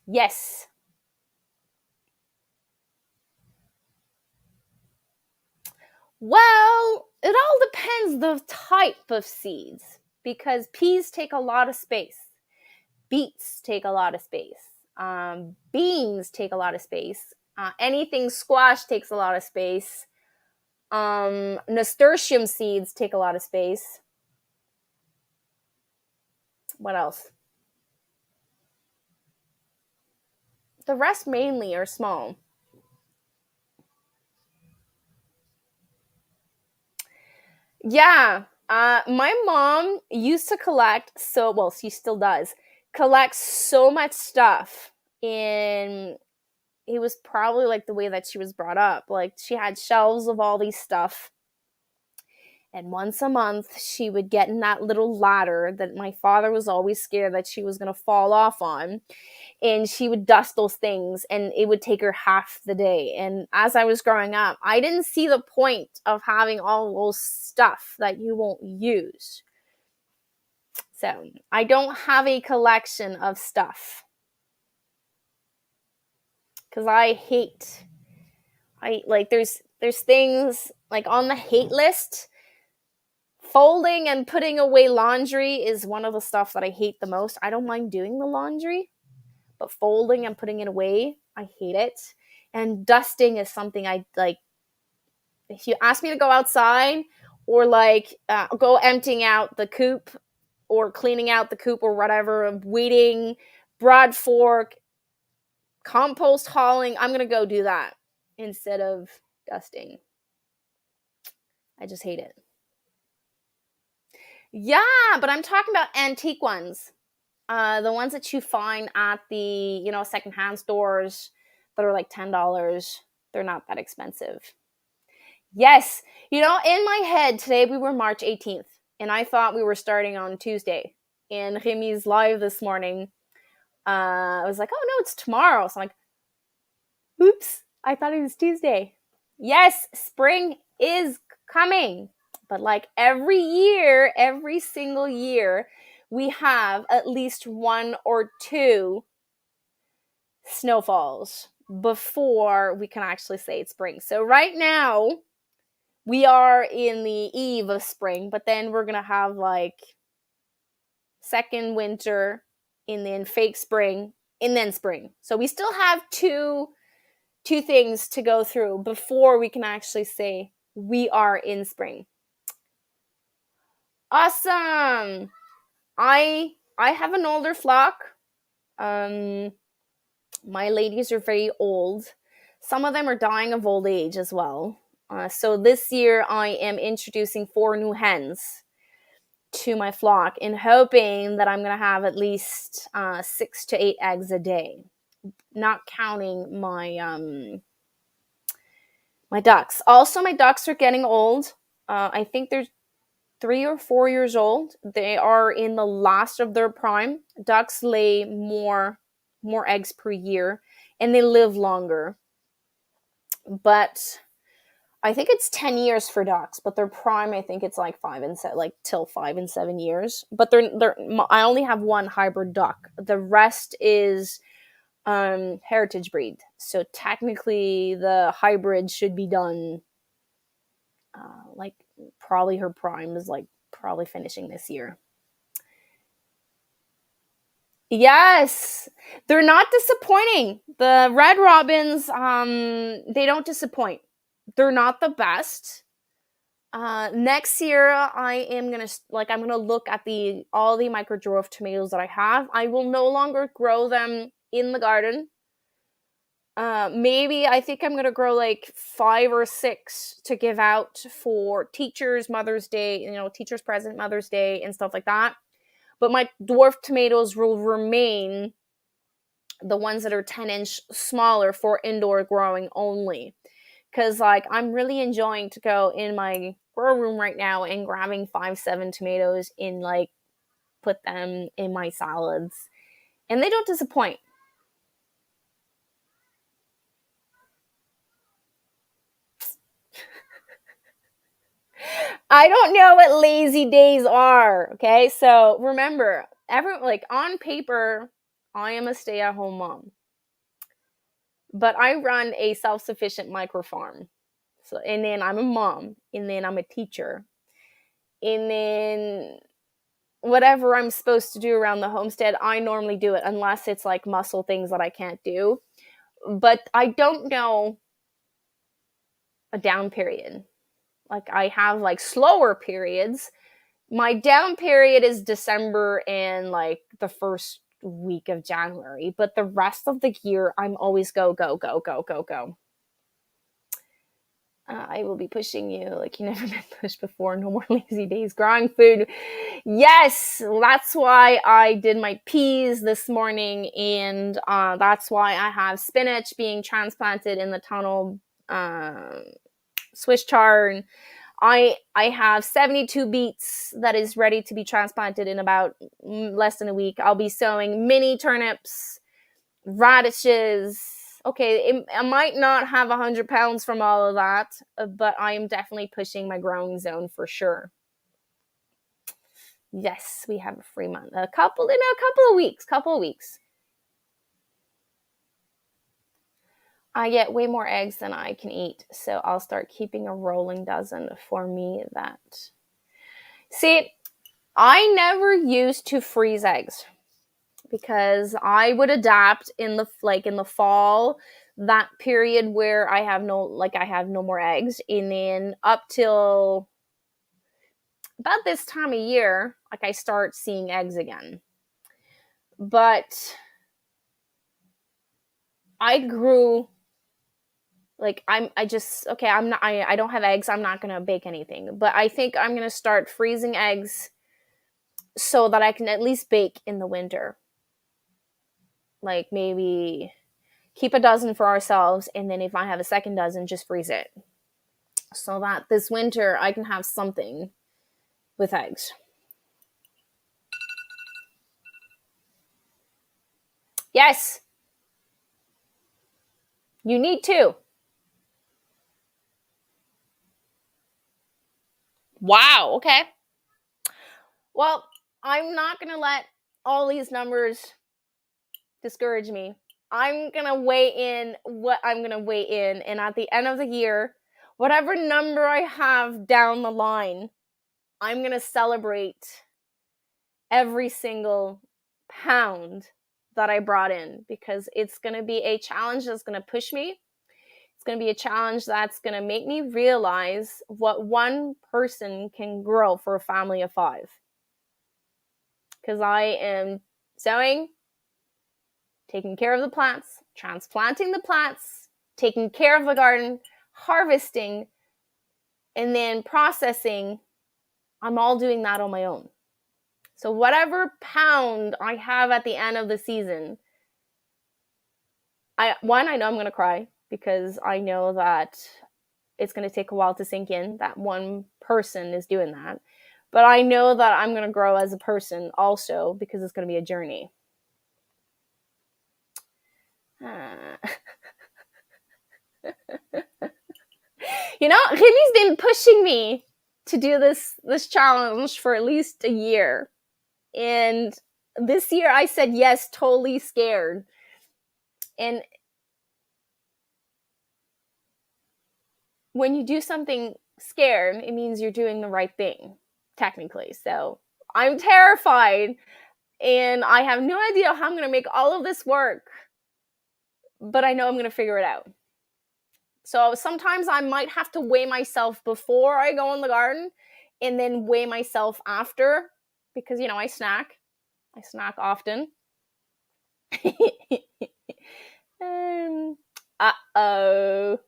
Yes. Well, it all depends the type of seeds, because peas take a lot of space. Beets take a lot of space. Beans take a lot of space. Anything squash takes a lot of space. Nasturtium seeds take a lot of space. What else? The rest mainly are small. Yeah. My mom used to collect, she still does, collect so much stuff. And it was probably like the way that she was brought up. Like, she had shelves of all these stuff. And once a month, she would get in that little ladder that my father was always scared that she was going to fall off on. And she would dust those things, and it would take her half the day. And as I was growing up, I didn't see the point of having all those stuff that you won't use. So I don't have a collection of stuff, because there's things like on the hate list. Folding and putting away laundry is one of the stuff that I hate the most. I don't mind doing the laundry, but folding and putting it away, I hate it. And dusting is something I like. If you ask me to go outside or go emptying out the coop or cleaning out the coop or whatever, weeding, broad fork, compost hauling, I'm going to go do that instead of dusting. I just hate it. Yeah, but I'm talking about antique ones. The ones that you find at the, secondhand stores that are like $10. They're not that expensive. Yes. In my head, today we were March 18th, and I thought we were starting on Tuesday. In Remy's live this morning, I was like, oh no, it's tomorrow. So I'm like, oops, I thought it was Tuesday. Yes, spring is coming. But like every single year, we have at least 1 or 2 snowfalls before we can actually say it's spring. So right now, we are in the eve of spring, but then we're going to have like second winter, and then fake spring, and then spring. So we still have two things to go through before we can actually say we are in spring. Awesome. I have an older flock. My ladies are very old. Some of them are dying of old age as well. So this year I am introducing 4 new hens. to my flock and hoping that I'm going to have at least 6 to 8 eggs a day, not counting my ducks. Also, my ducks are getting old. I think they're 3 or 4 years old. They are in the last of their prime. Ducks lay more eggs per year, and they live longer. But I think it's 10 years for ducks. But their prime, I think it's like till 5 and 7 years. But they're. I only have one hybrid duck. The rest is heritage breed. So technically, the hybrid should be done. Like probably her prime is like probably finishing this year. Yes, they're not disappointing. The red robins, they don't disappoint. They're not the best. Next year, I'm gonna look at all the microdwarf tomatoes that I have. I will no longer grow them in the garden. Maybe I think I'm gonna grow like 5 or 6 to give out for teachers, Mother's Day, teachers present, Mother's Day, and stuff like that. But my dwarf tomatoes will remain the ones that are 10-inch smaller for indoor growing only. Because like I'm really enjoying to go in my grow room right now and grabbing 5-7 tomatoes and like put them in my salads, and they don't disappoint. I don't know what lazy days are. Okay, so remember, on paper, I am a stay-at-home mom, but I run a self-sufficient micro farm. So, and then I'm a mom, and then I'm a teacher, and then whatever I'm supposed to do around the homestead, I normally do it, unless it's like muscle things that I can't do. But I don't know a down period. Like I have like slower periods. My down period is December and like the first week of January, but the rest of the year I'm always go go go go go go. I will be pushing you like you never been pushed before. No more lazy days. Growing food. Yes, that's why I did my peas this morning, and that's why I have spinach being transplanted in the tunnel, Swiss chard. I have 72 beets that is ready to be transplanted in about less than a week. I'll be sowing mini turnips, radishes. Okay, I might not have 100 pounds from all of that, but I am definitely pushing my growing zone for sure. Yes, we have a free month. A couple of weeks. I get way more eggs than I can eat, so I'll start keeping a rolling dozen for me that. See, I never used to freeze eggs because I would adapt in the fall, that period where I have no more eggs, and then up till about this time of year, like I start seeing eggs again. But I grew I don't have eggs, I'm not gonna bake anything. But I think I'm gonna start freezing eggs so that I can at least bake in the winter. Like maybe keep a dozen for ourselves, and then if I have a second dozen, just freeze it. So that this winter I can have something with eggs. Yes. You need to. Wow, okay. Well, I'm not going to let all these numbers discourage me. I'm going to weigh in what I'm going to weigh in. And at the end of the year, whatever number I have down the line, I'm going to celebrate every single pound that I brought in, because it's going to be a challenge that's going to push me. It's going to be a challenge that's going to make me realize what one person can grow for a family of 5. Because I am sowing, taking care of the plants, transplanting the plants, taking care of the garden, harvesting, and then processing. I'm all doing that on my own. So whatever pound I have at the end of the season, I know I'm going to cry because I know that it's going to take a while to sink in that one person is doing that. But I know that I'm going to grow as a person also because it's going to be a journey. Remy's been pushing me to do this challenge for at least a year. And this year I said yes, totally scared. And when you do something scared, it means you're doing the right thing, technically. So I'm terrified and I have no idea how I'm going to make all of this work, but I know I'm going to figure it out. So sometimes I might have to weigh myself before I go in the garden and then weigh myself after because, I snack. I snack often. Uh-oh.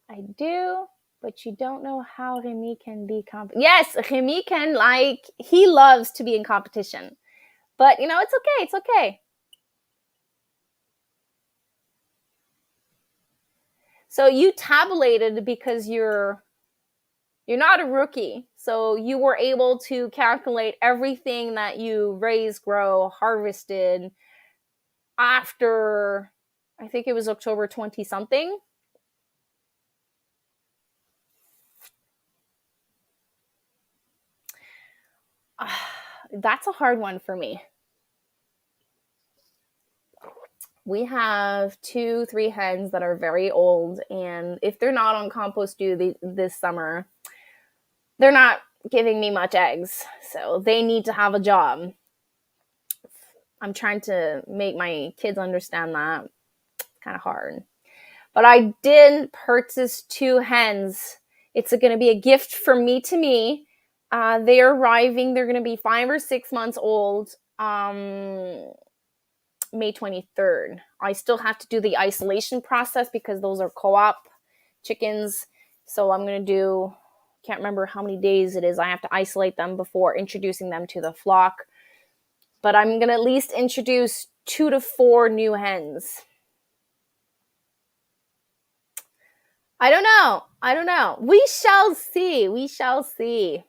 I do, but you don't know how Remy can be yes, Remy can, he loves to be in competition. But, it's okay. It's okay. So you tabulated because you're not a rookie. So you were able to calculate everything that you raised, grow, harvested after, I think it was October 20 something. That's a hard one for me. We have 2-3 hens that are very old, and if they're not on compost due this summer, they're not giving me much eggs, so they need to have a job. I'm trying to make my kids understand that. It's kind of hard. But I did purchase 2 hens. It's going to be a gift from me to me. They're arriving. They're going to be 5 or 6 months old. May 23rd. I still have to do the isolation process because those are co-op chickens. So I'm going to do, can't remember how many days it is. I have to isolate them before introducing them to the flock. But I'm going to at least introduce 2 to 4 new hens. I don't know. We shall see.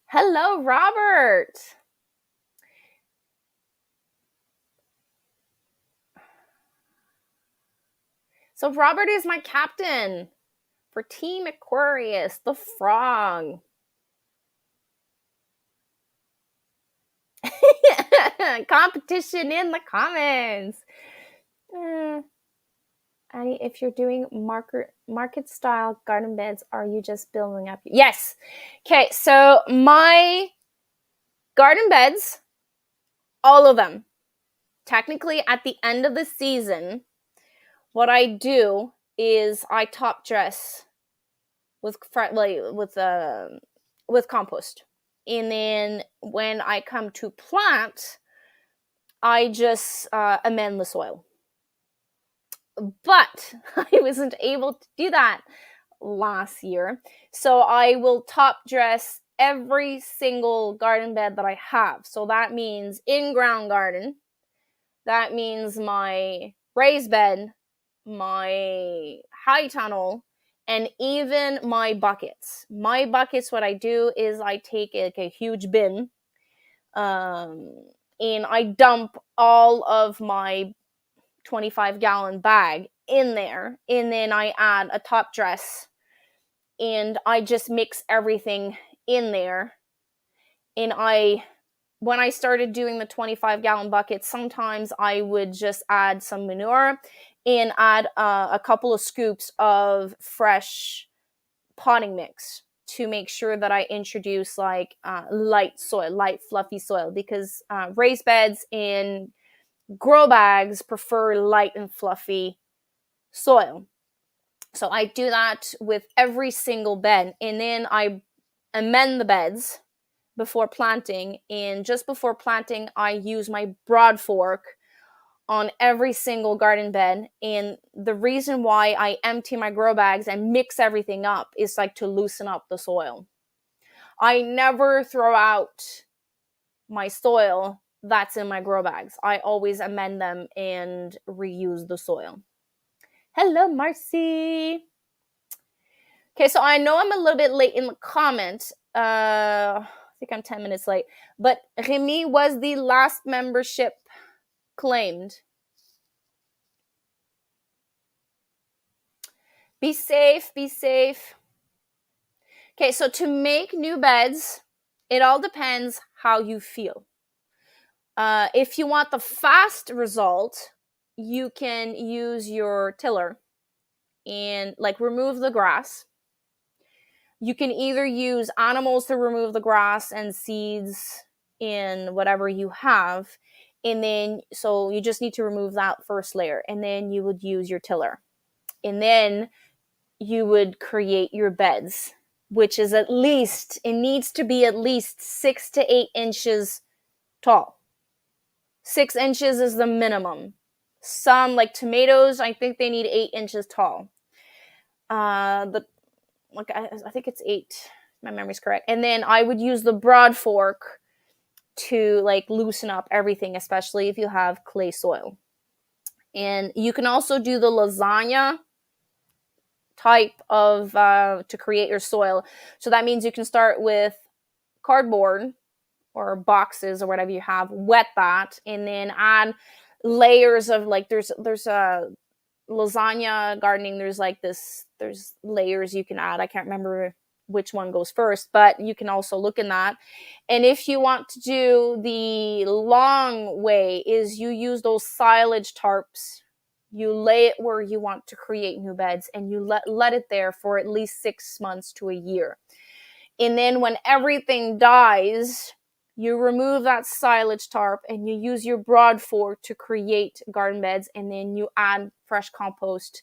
Hello, Robert. So Robert is my captain for Team Aquarius, the frog. Competition in the comments. Annie, if you're doing market style garden beds, are you just building up? Yes. Okay, so my garden beds, all of them, technically at the end of the season, what I do is I top dress with compost, and then when I come to plant, I just amend the soil. But I wasn't able to do that last year, so I will top dress every single garden bed that I have. So that means in-ground garden, that means my raised bed, my high tunnel, and even my buckets. My buckets, what I do is I take a huge bin, and I dump all of my 25-gallon bag in there, and then I add a top dress, and I just mix everything in there. And when I started doing the 25-gallon buckets, sometimes I would just add some manure and add a couple of scoops of fresh potting mix to make sure that I introduce light soil, light fluffy soil, because raised beds and grow bags prefer light and fluffy soil. So I do that with every single bed, and then I amend the beds before planting, and just before planting I use my broad fork on every single garden bed. And the reason why I empty my grow bags and mix everything up is like to loosen up the soil. I never throw out my soil that's in my grow bags. I always amend them and reuse the soil. Hello, Marcy. Okay, so I know I'm a little bit late in the comment. I think I'm 10 minutes late. But Remy, was the last membership claimed? Be safe, be safe. Okay, so to make new beds, it all depends how you feel. If you want the fast result, you can use your tiller and like remove the grass. You can either use animals to remove the grass and seeds in whatever you have. And then, so you just need to remove that first layer. And then you would use your tiller. And then you would create your beds, which is at least, it needs to be at least 6 to 8 inches tall. 6 inches is the minimum. Some, like tomatoes, I think they need 8 inches tall. I think it's 8. My memory's correct. And then I would use the broad fork to like loosen up everything, especially if you have clay soil. And you can also do the lasagna type of to create your soil. So that means you can start with cardboard or boxes or whatever you have, wet that, and then add layers of like there's a lasagna gardening, there's layers you can add. I can't remember which one goes first, but you can also look in that. And if you want to do the long way, is you use those silage tarps. You lay it where you want to create new beds, and you let it there for at least 6 months to a year. And then when everything dies, you remove that silage tarp and you use your broad fork to create garden beds, and then you add fresh compost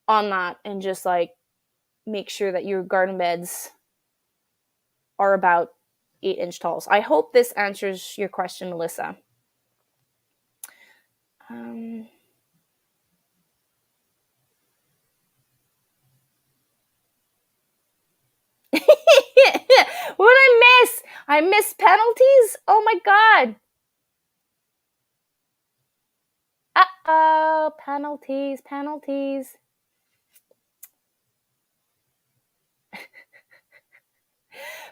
on that and just like make sure that your garden beds are about 8-inch tall. I hope this answers your question, Melissa. What did I miss? I missed penalties? Oh my god. Uh-oh, penalties.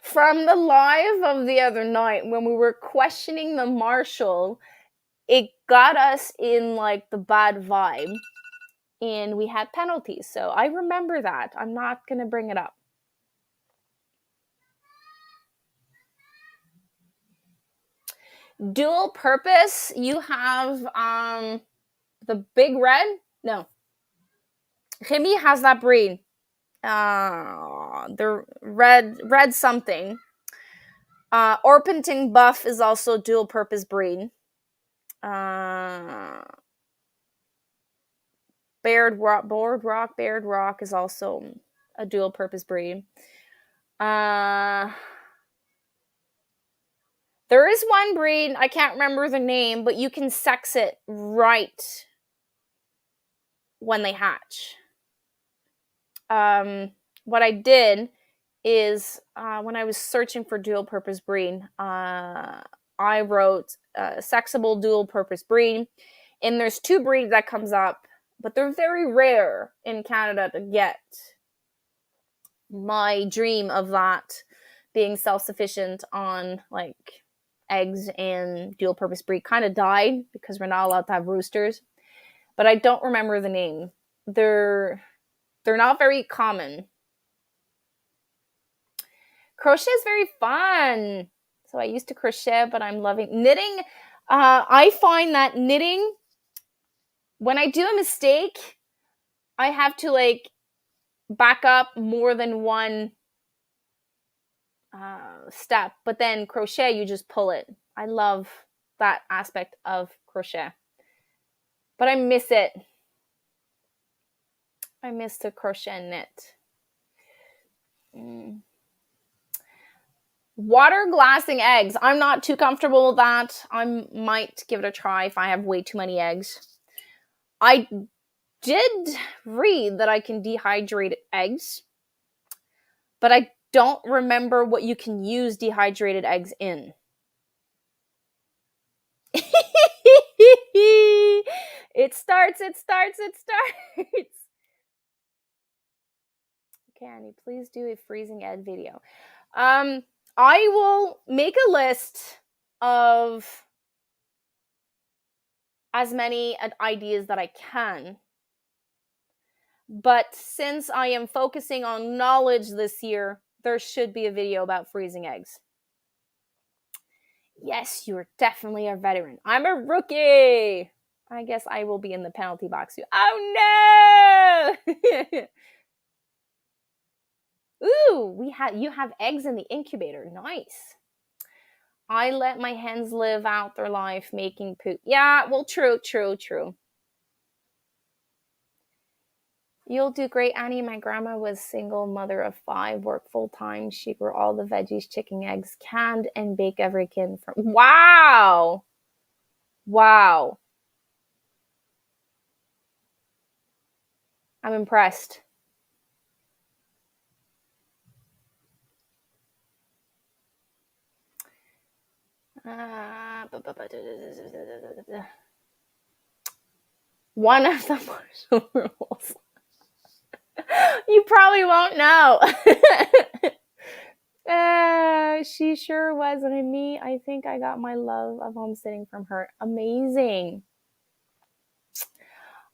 From the live of the other night when we were questioning the marshal, it got us in like the bad vibe and we had penalties. So I remember that. I'm not going to bring it up. Dual purpose, you have the big red. No. Remy has that breed. The red something. Orpington Buff is also a dual purpose breed. Baird Rock is also a dual purpose breed. There is one breed, I can't remember the name, but you can sex it right when they hatch. What I did is when I was searching for dual purpose breed, I wrote sexable dual purpose breed, and there's 2 breeds that comes up, but they're very rare in Canada to get. My dream of that being self-sufficient on like eggs and dual purpose breed kind of died because we're not allowed to have roosters, but I don't remember the name. They're not very common. Crochet is very fun. So I used to crochet, but I'm loving knitting. I find that knitting, when I do a mistake, I have to like back up more than one step. But then crochet, you just pull it. I love that aspect of crochet. But I miss it. I miss the crochet and knit. Water glassing eggs. I'm not too comfortable with that. I might give it a try if I have way too many eggs. I did read that I can dehydrate eggs, but I don't remember what you can use dehydrated eggs in. It starts. Can you please do a freezing egg video? I will make a list of as many ideas that I can. But since I am focusing on knowledge this year, there should be a video about freezing eggs. Yes, you are definitely a veteran. I'm a rookie. I guess I will be in the penalty box too. Oh no! Ooh, you have eggs in the incubator. Nice. I let my hens live out their life making poop. Yeah, well, true. You'll do great, Annie. My grandma was single mother of 5, worked full time. She grew all the veggies, chicken, eggs, canned, and bake every kind from. Wow. I'm impressed. One of the Marshall rules. You probably won't know. She sure was. And me, I think I got my love of homesteading from her. Amazing.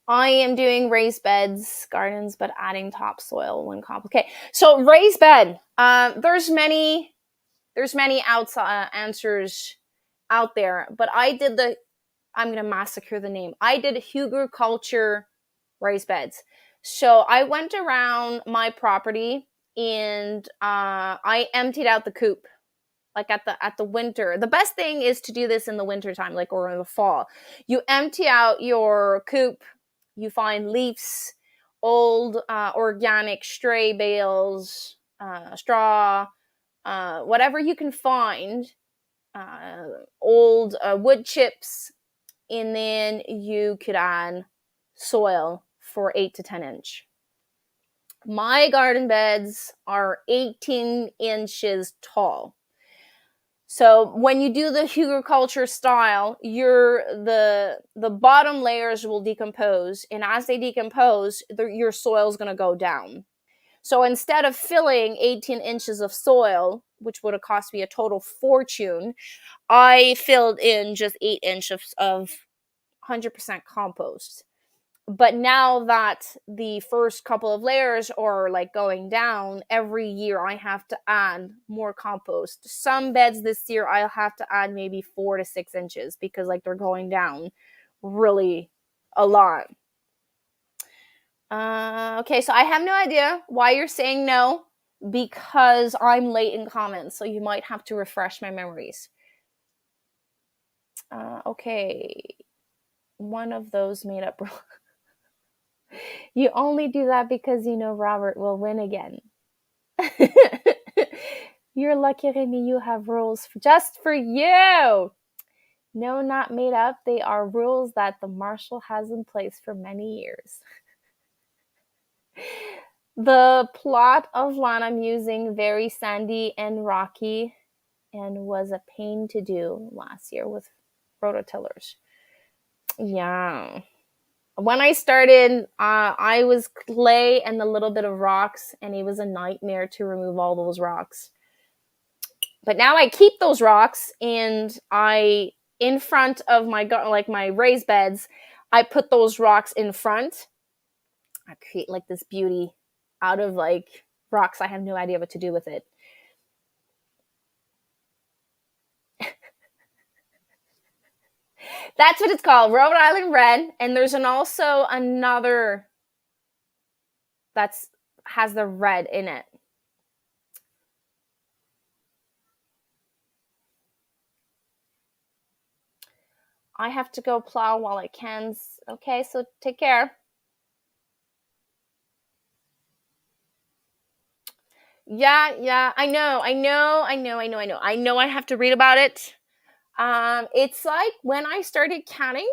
I am doing raised beds, gardens, but adding topsoil when complicated. So raised bed. There's many answers out there, but I'm gonna massacre the name. I did Huger raised beds. So I went around my property and I emptied out the coop, like at the winter. The best thing is to do this in the winter time, like, or in the fall. You empty out your coop, you find leaves, old organic stray bales, straw, whatever you can find, old wood chips, and then you could add soil for 8 to 10 inch. My garden beds are 18 inches tall. So when you do the hugelkultur style, the bottom layers will decompose, and as they decompose, your soil is going to go down. So instead of filling 18 inches of soil, which would have cost me a total fortune, I filled in just 8 inches of 100% compost. But now that the first couple of layers are like going down, every year I have to add more compost. Some beds this year I'll have to add maybe 4 to 6 inches because like they're going down really a lot. Okay, so I have no idea why you're saying no, because I'm late in comments, so you might have to refresh my memories. Okay, one of those made up rules. You only do that because you know Robert will win again. You're lucky, Remy, you have rules just for you. No, not made up. They are rules that the marshal has in place for many years. The plot of land I'm using, very sandy and rocky, and was a pain to do last year with rototillers. Yeah. When I started, I was clay and a little bit of rocks, and it was a nightmare to remove all those rocks. But now I keep those rocks, and in front of my raised beds, I put those rocks in front. I create like this beauty out of like rocks. I have no idea what to do with it. That's what it's called, Rhode Island Red. And there's also another that has the red in it. I have to go plow while I can. Okay, so take care. Yeah. I know I have to read about it. It's like when I started canning,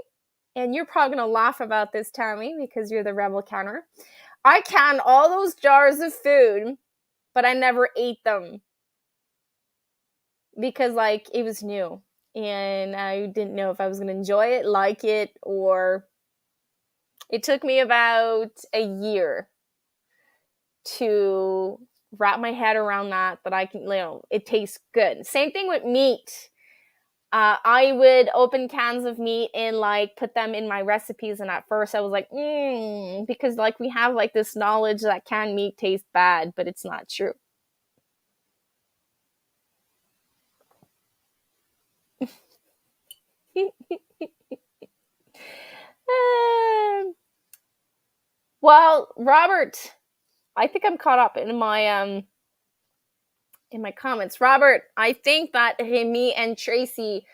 and you're probably gonna laugh about this, Tammy, because you're the rebel canner. I canned all those jars of food, but I never ate them because like it was new and I didn't know if I was gonna enjoy it, like it, or it took me about a year to wrap my head around that I can, it tastes good. Same thing with meat. I would open cans of meat and like put them in my recipes, and at first I was like, because like we have like this knowledge that canned meat tastes bad, but it's not true. Um, well, Robert, I think I'm caught up in my comments. Robert, I think that Remy and Tracy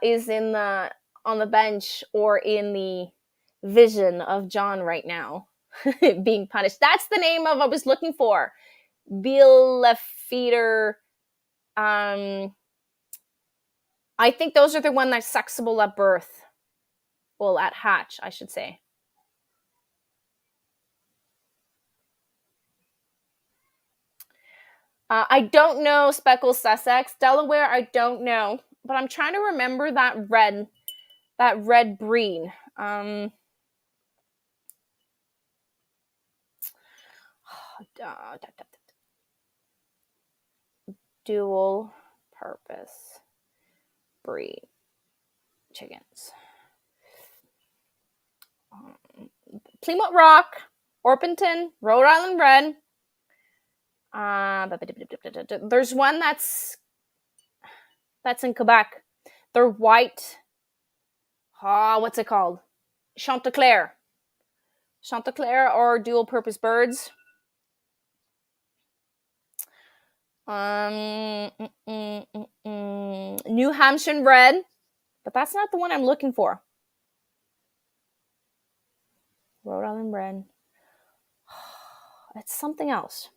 is in the on the bench or in the vision of John right now being punished. That's the name of I was looking for. Bill Lefeater. Um I think those are the one that's sexable at birth. Well, at hatch, I should say. I don't know speckled Sussex. Delaware, I don't know. But I'm trying to remember that red breed. Dual purpose breed chickens. Plymouth Rock, Orpington, Rhode Island Red. There's one that's in Quebec. They're white. What's it called? Chanticleer. Chanticleer or dual purpose birds. New Hampshire Red, but that's not the one I'm looking for. Rhode Island Red. It's something else.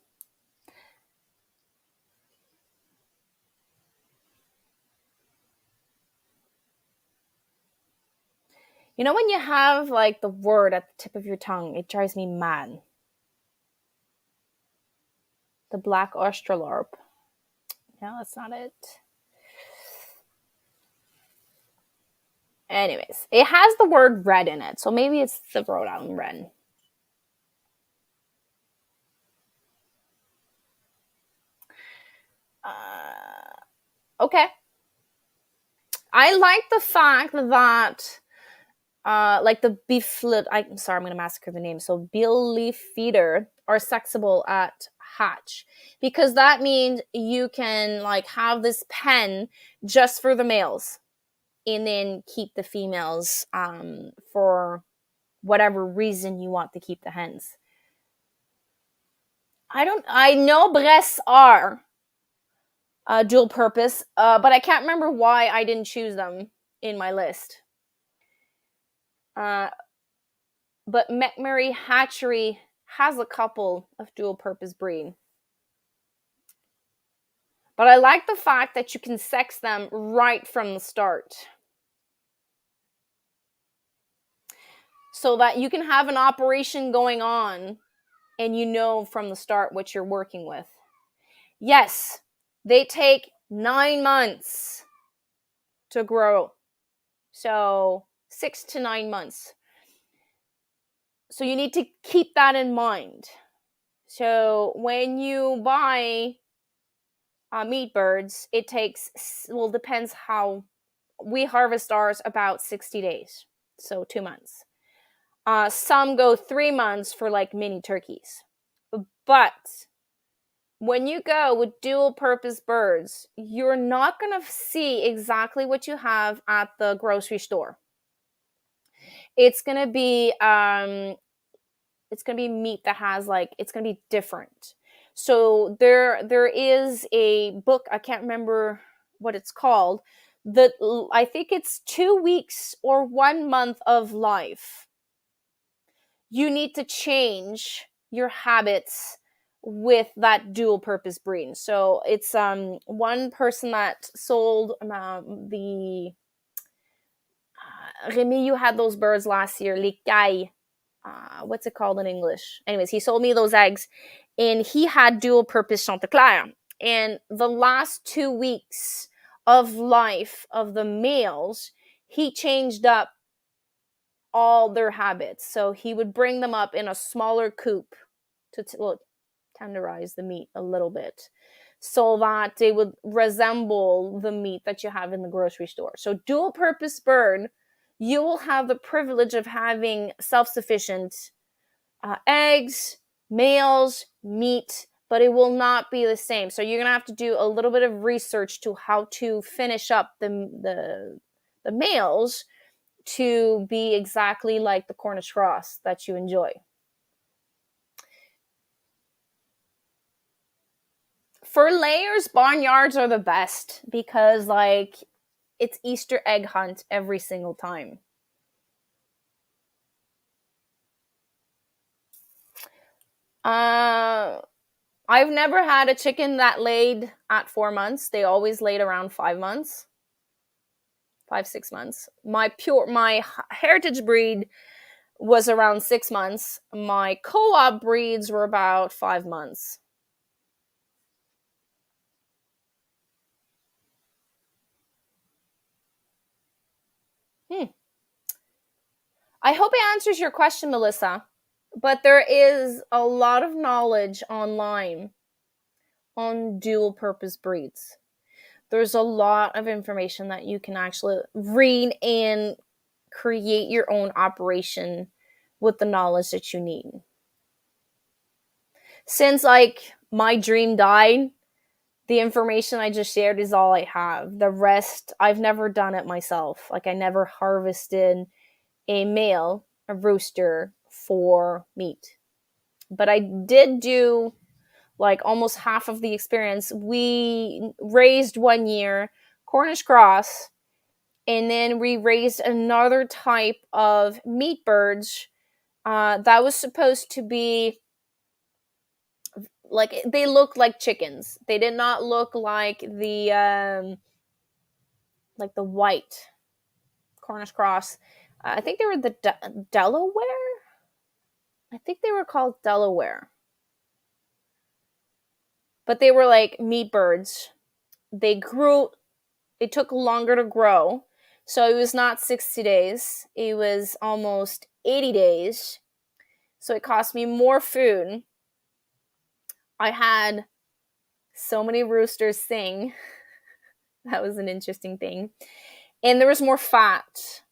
You know when you have like the word at the tip of your tongue, it drives me mad. The black australorp. No, that's not it. Anyways, it has the word red in it, so maybe it's the Rhode Island Red. Okay. I like the fact that like the beeflet. I'm sorry, I'm gonna massacre the name. So Billy feeder are sexable at hatch because that means you can like have this pen just for the males and then keep the females for whatever reason you want to keep the hens. I know breasts are dual purpose, but I can't remember why I didn't choose them in my list. Uh, but McMurray Hatchery has a couple of dual purpose breed. But I like the fact that you can sex them right from the start. So that you can have an operation going on and you know from the start what you're working with. Yes, they take 9 months to grow. So 6 to 9 months. So you need to keep that in mind. So when you buy meat birds, it takes, well, depends how we harvest ours about 60 days. So 2 months. Some go 3 months for like mini turkeys. But when you go with dual purpose birds, you're not going to see exactly what you have at the grocery store. It's going to be meat that has like, it's going to be different. So there is a book, I can't remember what it's called, that I think it's 2 weeks or 1 month of life. You need to change your habits with that dual purpose breed. So it's one person that sold the Remy, you had those birds last year, les cailles. What's it called in English? Anyways, he sold me those eggs, and he had dual purpose Chanticleer. And the last 2 weeks of life of the males, he changed up all their habits. So he would bring them up in a smaller coop to tenderize the meat a little bit so that they would resemble the meat that you have in the grocery store. So dual purpose bird, you will have the privilege of having self-sufficient eggs, males, meat, but it will not be the same. So you're gonna have to do a little bit of research to how to finish up the males to be exactly like the Cornish cross that you enjoy. For layers, barnyards are the best because like it's Easter egg hunt every single time. I've never had a chicken that laid at 4 months. They always laid around 5 months. 5-6 months. My heritage breed was around 6 months. My co-op breeds were about 5 months. I hope it answers your question, Melissa. But there is a lot of knowledge online on dual purpose breeds. There's a lot of information that you can actually read and create your own operation with the knowledge that you need. Since like my dream died, the information I just shared is all I have. The rest, I've never done it myself. Like I never harvested a male, a rooster for meat. But I did do like almost half of the experience. We raised 1 year Cornish cross, and then we raised another type of meat birds that was supposed to be like they looked like chickens. They did not look like the white Cornish cross. I think they were the Delaware. I think they were called Delaware, but they were like meat birds. They grew. It took longer to grow, so it was not 60 days. It was almost 80 days. So it cost me more food. I had so many roosters sing. That was an interesting thing. And there was more fat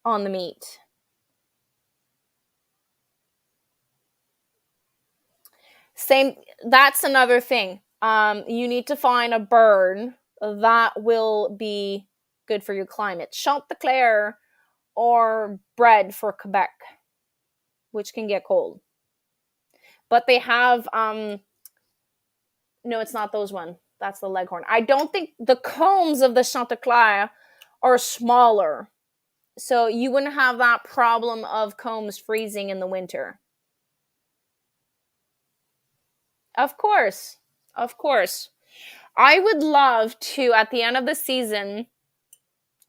on the meat. Same, that's another thing. You need to find a bird that will be good for your climate. Chanticleer or bred for Quebec, which can get cold. But they have no, it's not those one. That's the leghorn. I don't think the combs of the Chanticleer are smaller. So you wouldn't have that problem of combs freezing in the winter. Of course. Of course. I would love to, at the end of the season,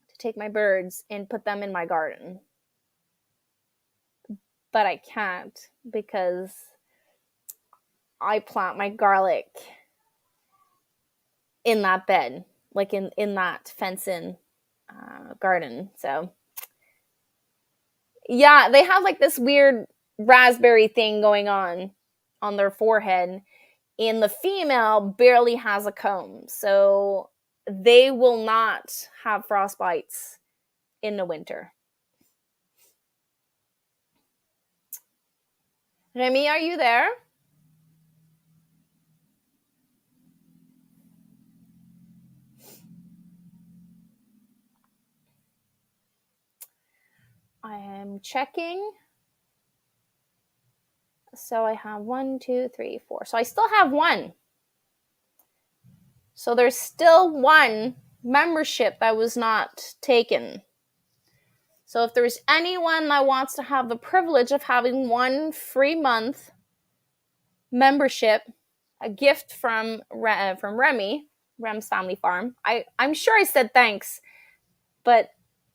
to take my birds and put them in my garden. But I can't because I plant my garlic in that bed, like in that fence-in garden. So, yeah, they have like this weird raspberry thing going on their forehead, and the female barely has a comb, so they will not have frostbites in the winter. Remy, are you there? I am checking. So I have 1, 2, 3, 4. So I still have one. So there's still one membership that was not taken. So if there's anyone that wants to have the privilege of having one free month membership, a gift from Remy, Rem's Family Farm. I'm sure I said thanks, but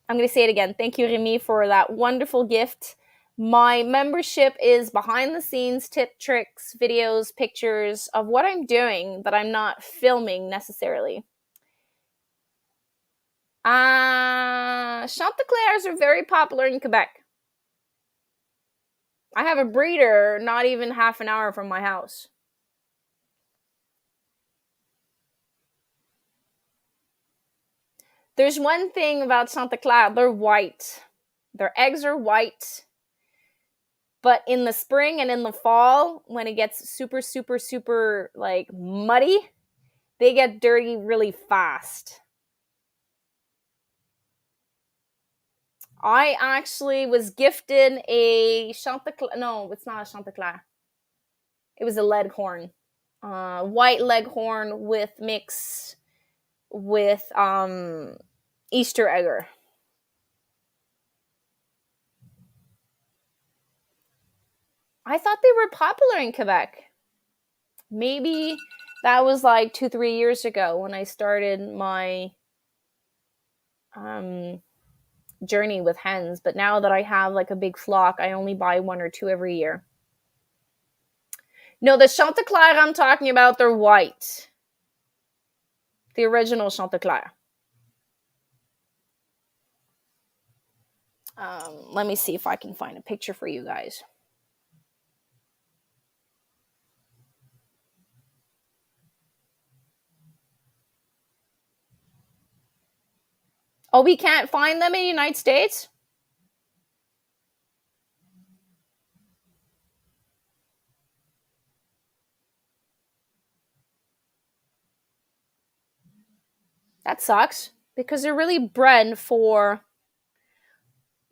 I'm going to say it again. Thank you, Remy, for that wonderful gift. My membership is behind the scenes tip, tricks, videos, pictures of what I'm doing that I'm not filming necessarily. Chanticleers are very popular in Quebec. I have a breeder not even half an hour from my house. There's one thing about Chanticleer, they're white. Their eggs are white. But in the spring and in the fall, when it gets super, super, super like muddy, they get dirty really fast. I actually was gifted a Chanticleer. No, it's not a Chanticleer. It was a leghorn. White leghorn with mix with Easter egger. I thought they were popular in Quebec. Maybe that was like 2-3 years ago when I started my journey with hens. But now that I have like a big flock, I only buy 1 or 2 every year. No, the Chanticleer I'm talking about, they're white. The original Chanticleer. Let me see if I can find a picture for you guys. Oh, we can't find them in the United States? That sucks because they're really bred for.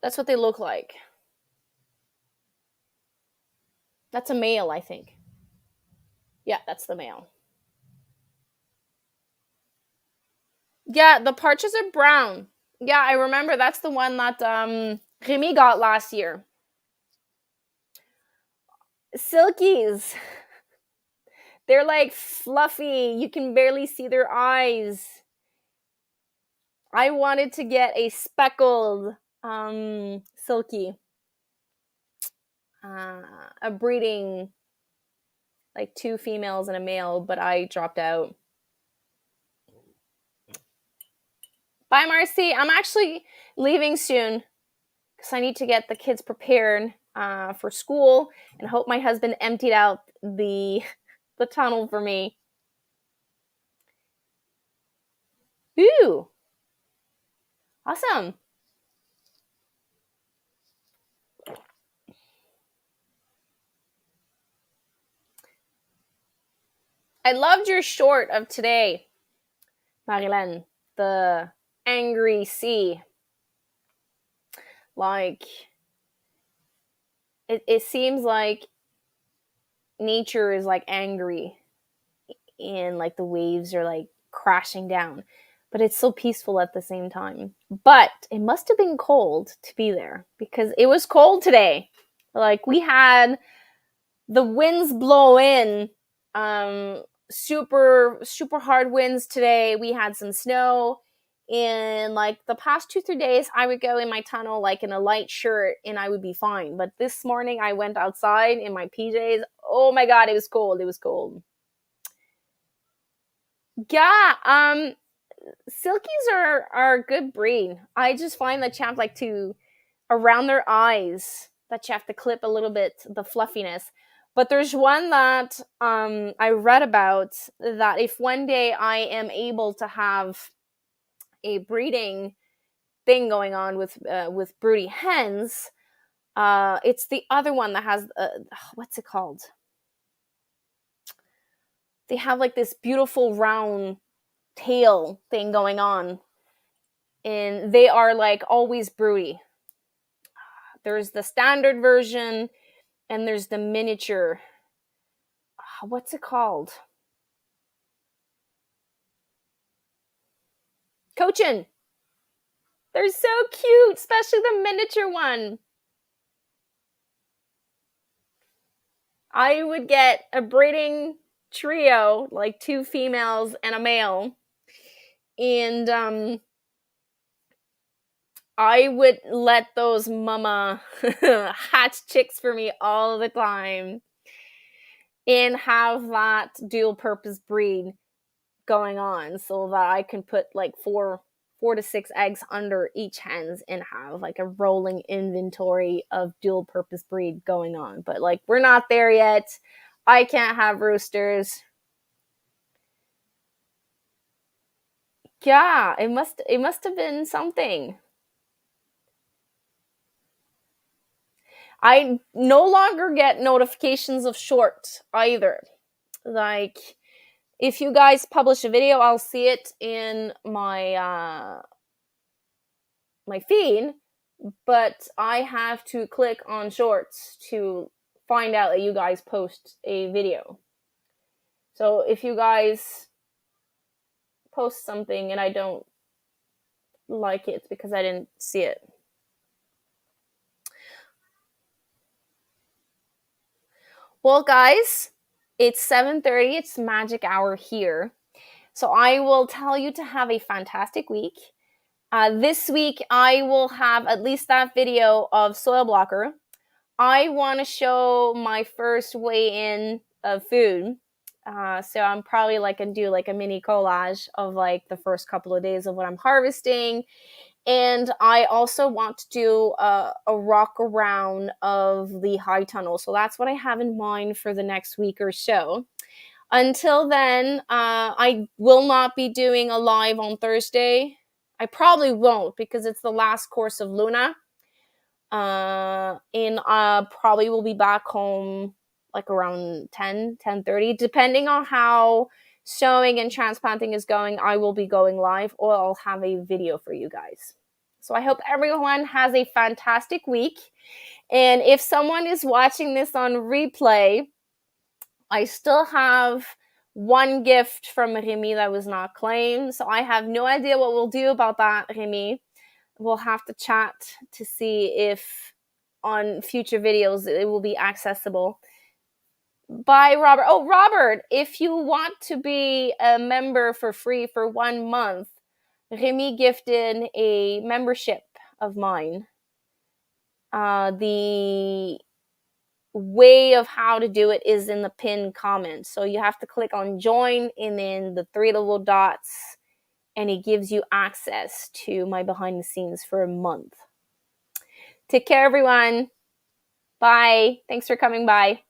That's what they look like. That's a male, I think. Yeah, that's the male. Yeah, the partridges are brown. Yeah, I remember that's the one that Remy got last year. Silkies. They're like fluffy. You can barely see their eyes. I wanted to get a speckled silky. A breeding, like 2 females and a male, but I dropped out. Bye, Marcy. I'm actually leaving soon because I need to get the kids prepared for school and hope my husband emptied out the tunnel for me. Ooh. Awesome. I loved your short of today, Marilyn. The angry sea. Like, it seems like nature is like angry and like the waves are like crashing down, but it's so peaceful at the same time. But it must have been cold to be there because it was cold today. Like, we had the winds blow in, super super hard winds today. We had some snow. In like the past 2-3 days, I would go in my tunnel like in a light shirt and I would be fine. But this morning I went outside in my PJs. Oh my god, it was cold. It was cold. Yeah, silkies are a good breed. I just find that you have like to around their eyes that you have to clip a little bit the fluffiness. But there's one that I read about that if one day I am able to have a breeding thing going on with broody hens, it's the other one that has what's it called? They have like this beautiful round tail thing going on, and they are like always broody. There's the standard version, and there's the miniature. What's it called? Cochin. They're so cute, especially the miniature one. I would get a breeding trio, like 2 females and a male. And I would let those mama hatch chicks for me all the time and have that dual purpose breed going on so that I can put like four to 6 eggs under each hens and have like a rolling inventory of dual purpose breed going on. But like we're not there yet. I can't have roosters. Yeah, it must have been something. I no longer get notifications of short either. Like if you guys publish a video, I'll see it in my feed, but I have to click on shorts to find out that you guys post a video. So if you guys post something and I don't like it because I didn't see it. Well, guys, it's 7:30. It's magic hour here. So I will tell you to have a fantastic week. This week, I will have at least that video of soil blocker. I want to show my first weigh-in of food. So I'm probably like going to do like a mini collage of like the first couple of days of what I'm harvesting. And I also want to do a rock around of the high tunnel. So that's what I have in mind for the next week or so. Until then, I will not be doing a live on Thursday. I probably won't because it's the last course of Luna. And probably will be back home like around 10:30, depending on how sowing and transplanting is going. I will be going live or I'll have a video for you guys. So I hope everyone has a fantastic week. And if someone is watching this on replay, I still have one gift from Remy that was not claimed. So I have no idea what we'll do about that, Remy. We'll have to chat to see if on future videos it will be accessible. Bye, Robert. Oh, Robert, if you want to be a member for free for 1 month, Remy gifted a membership of mine. The way of how to do it is in the pinned comment. So you have to click on join and then the 3 little dots, and it gives you access to my behind the scenes for a month. Take care, everyone. Bye. Thanks for coming by.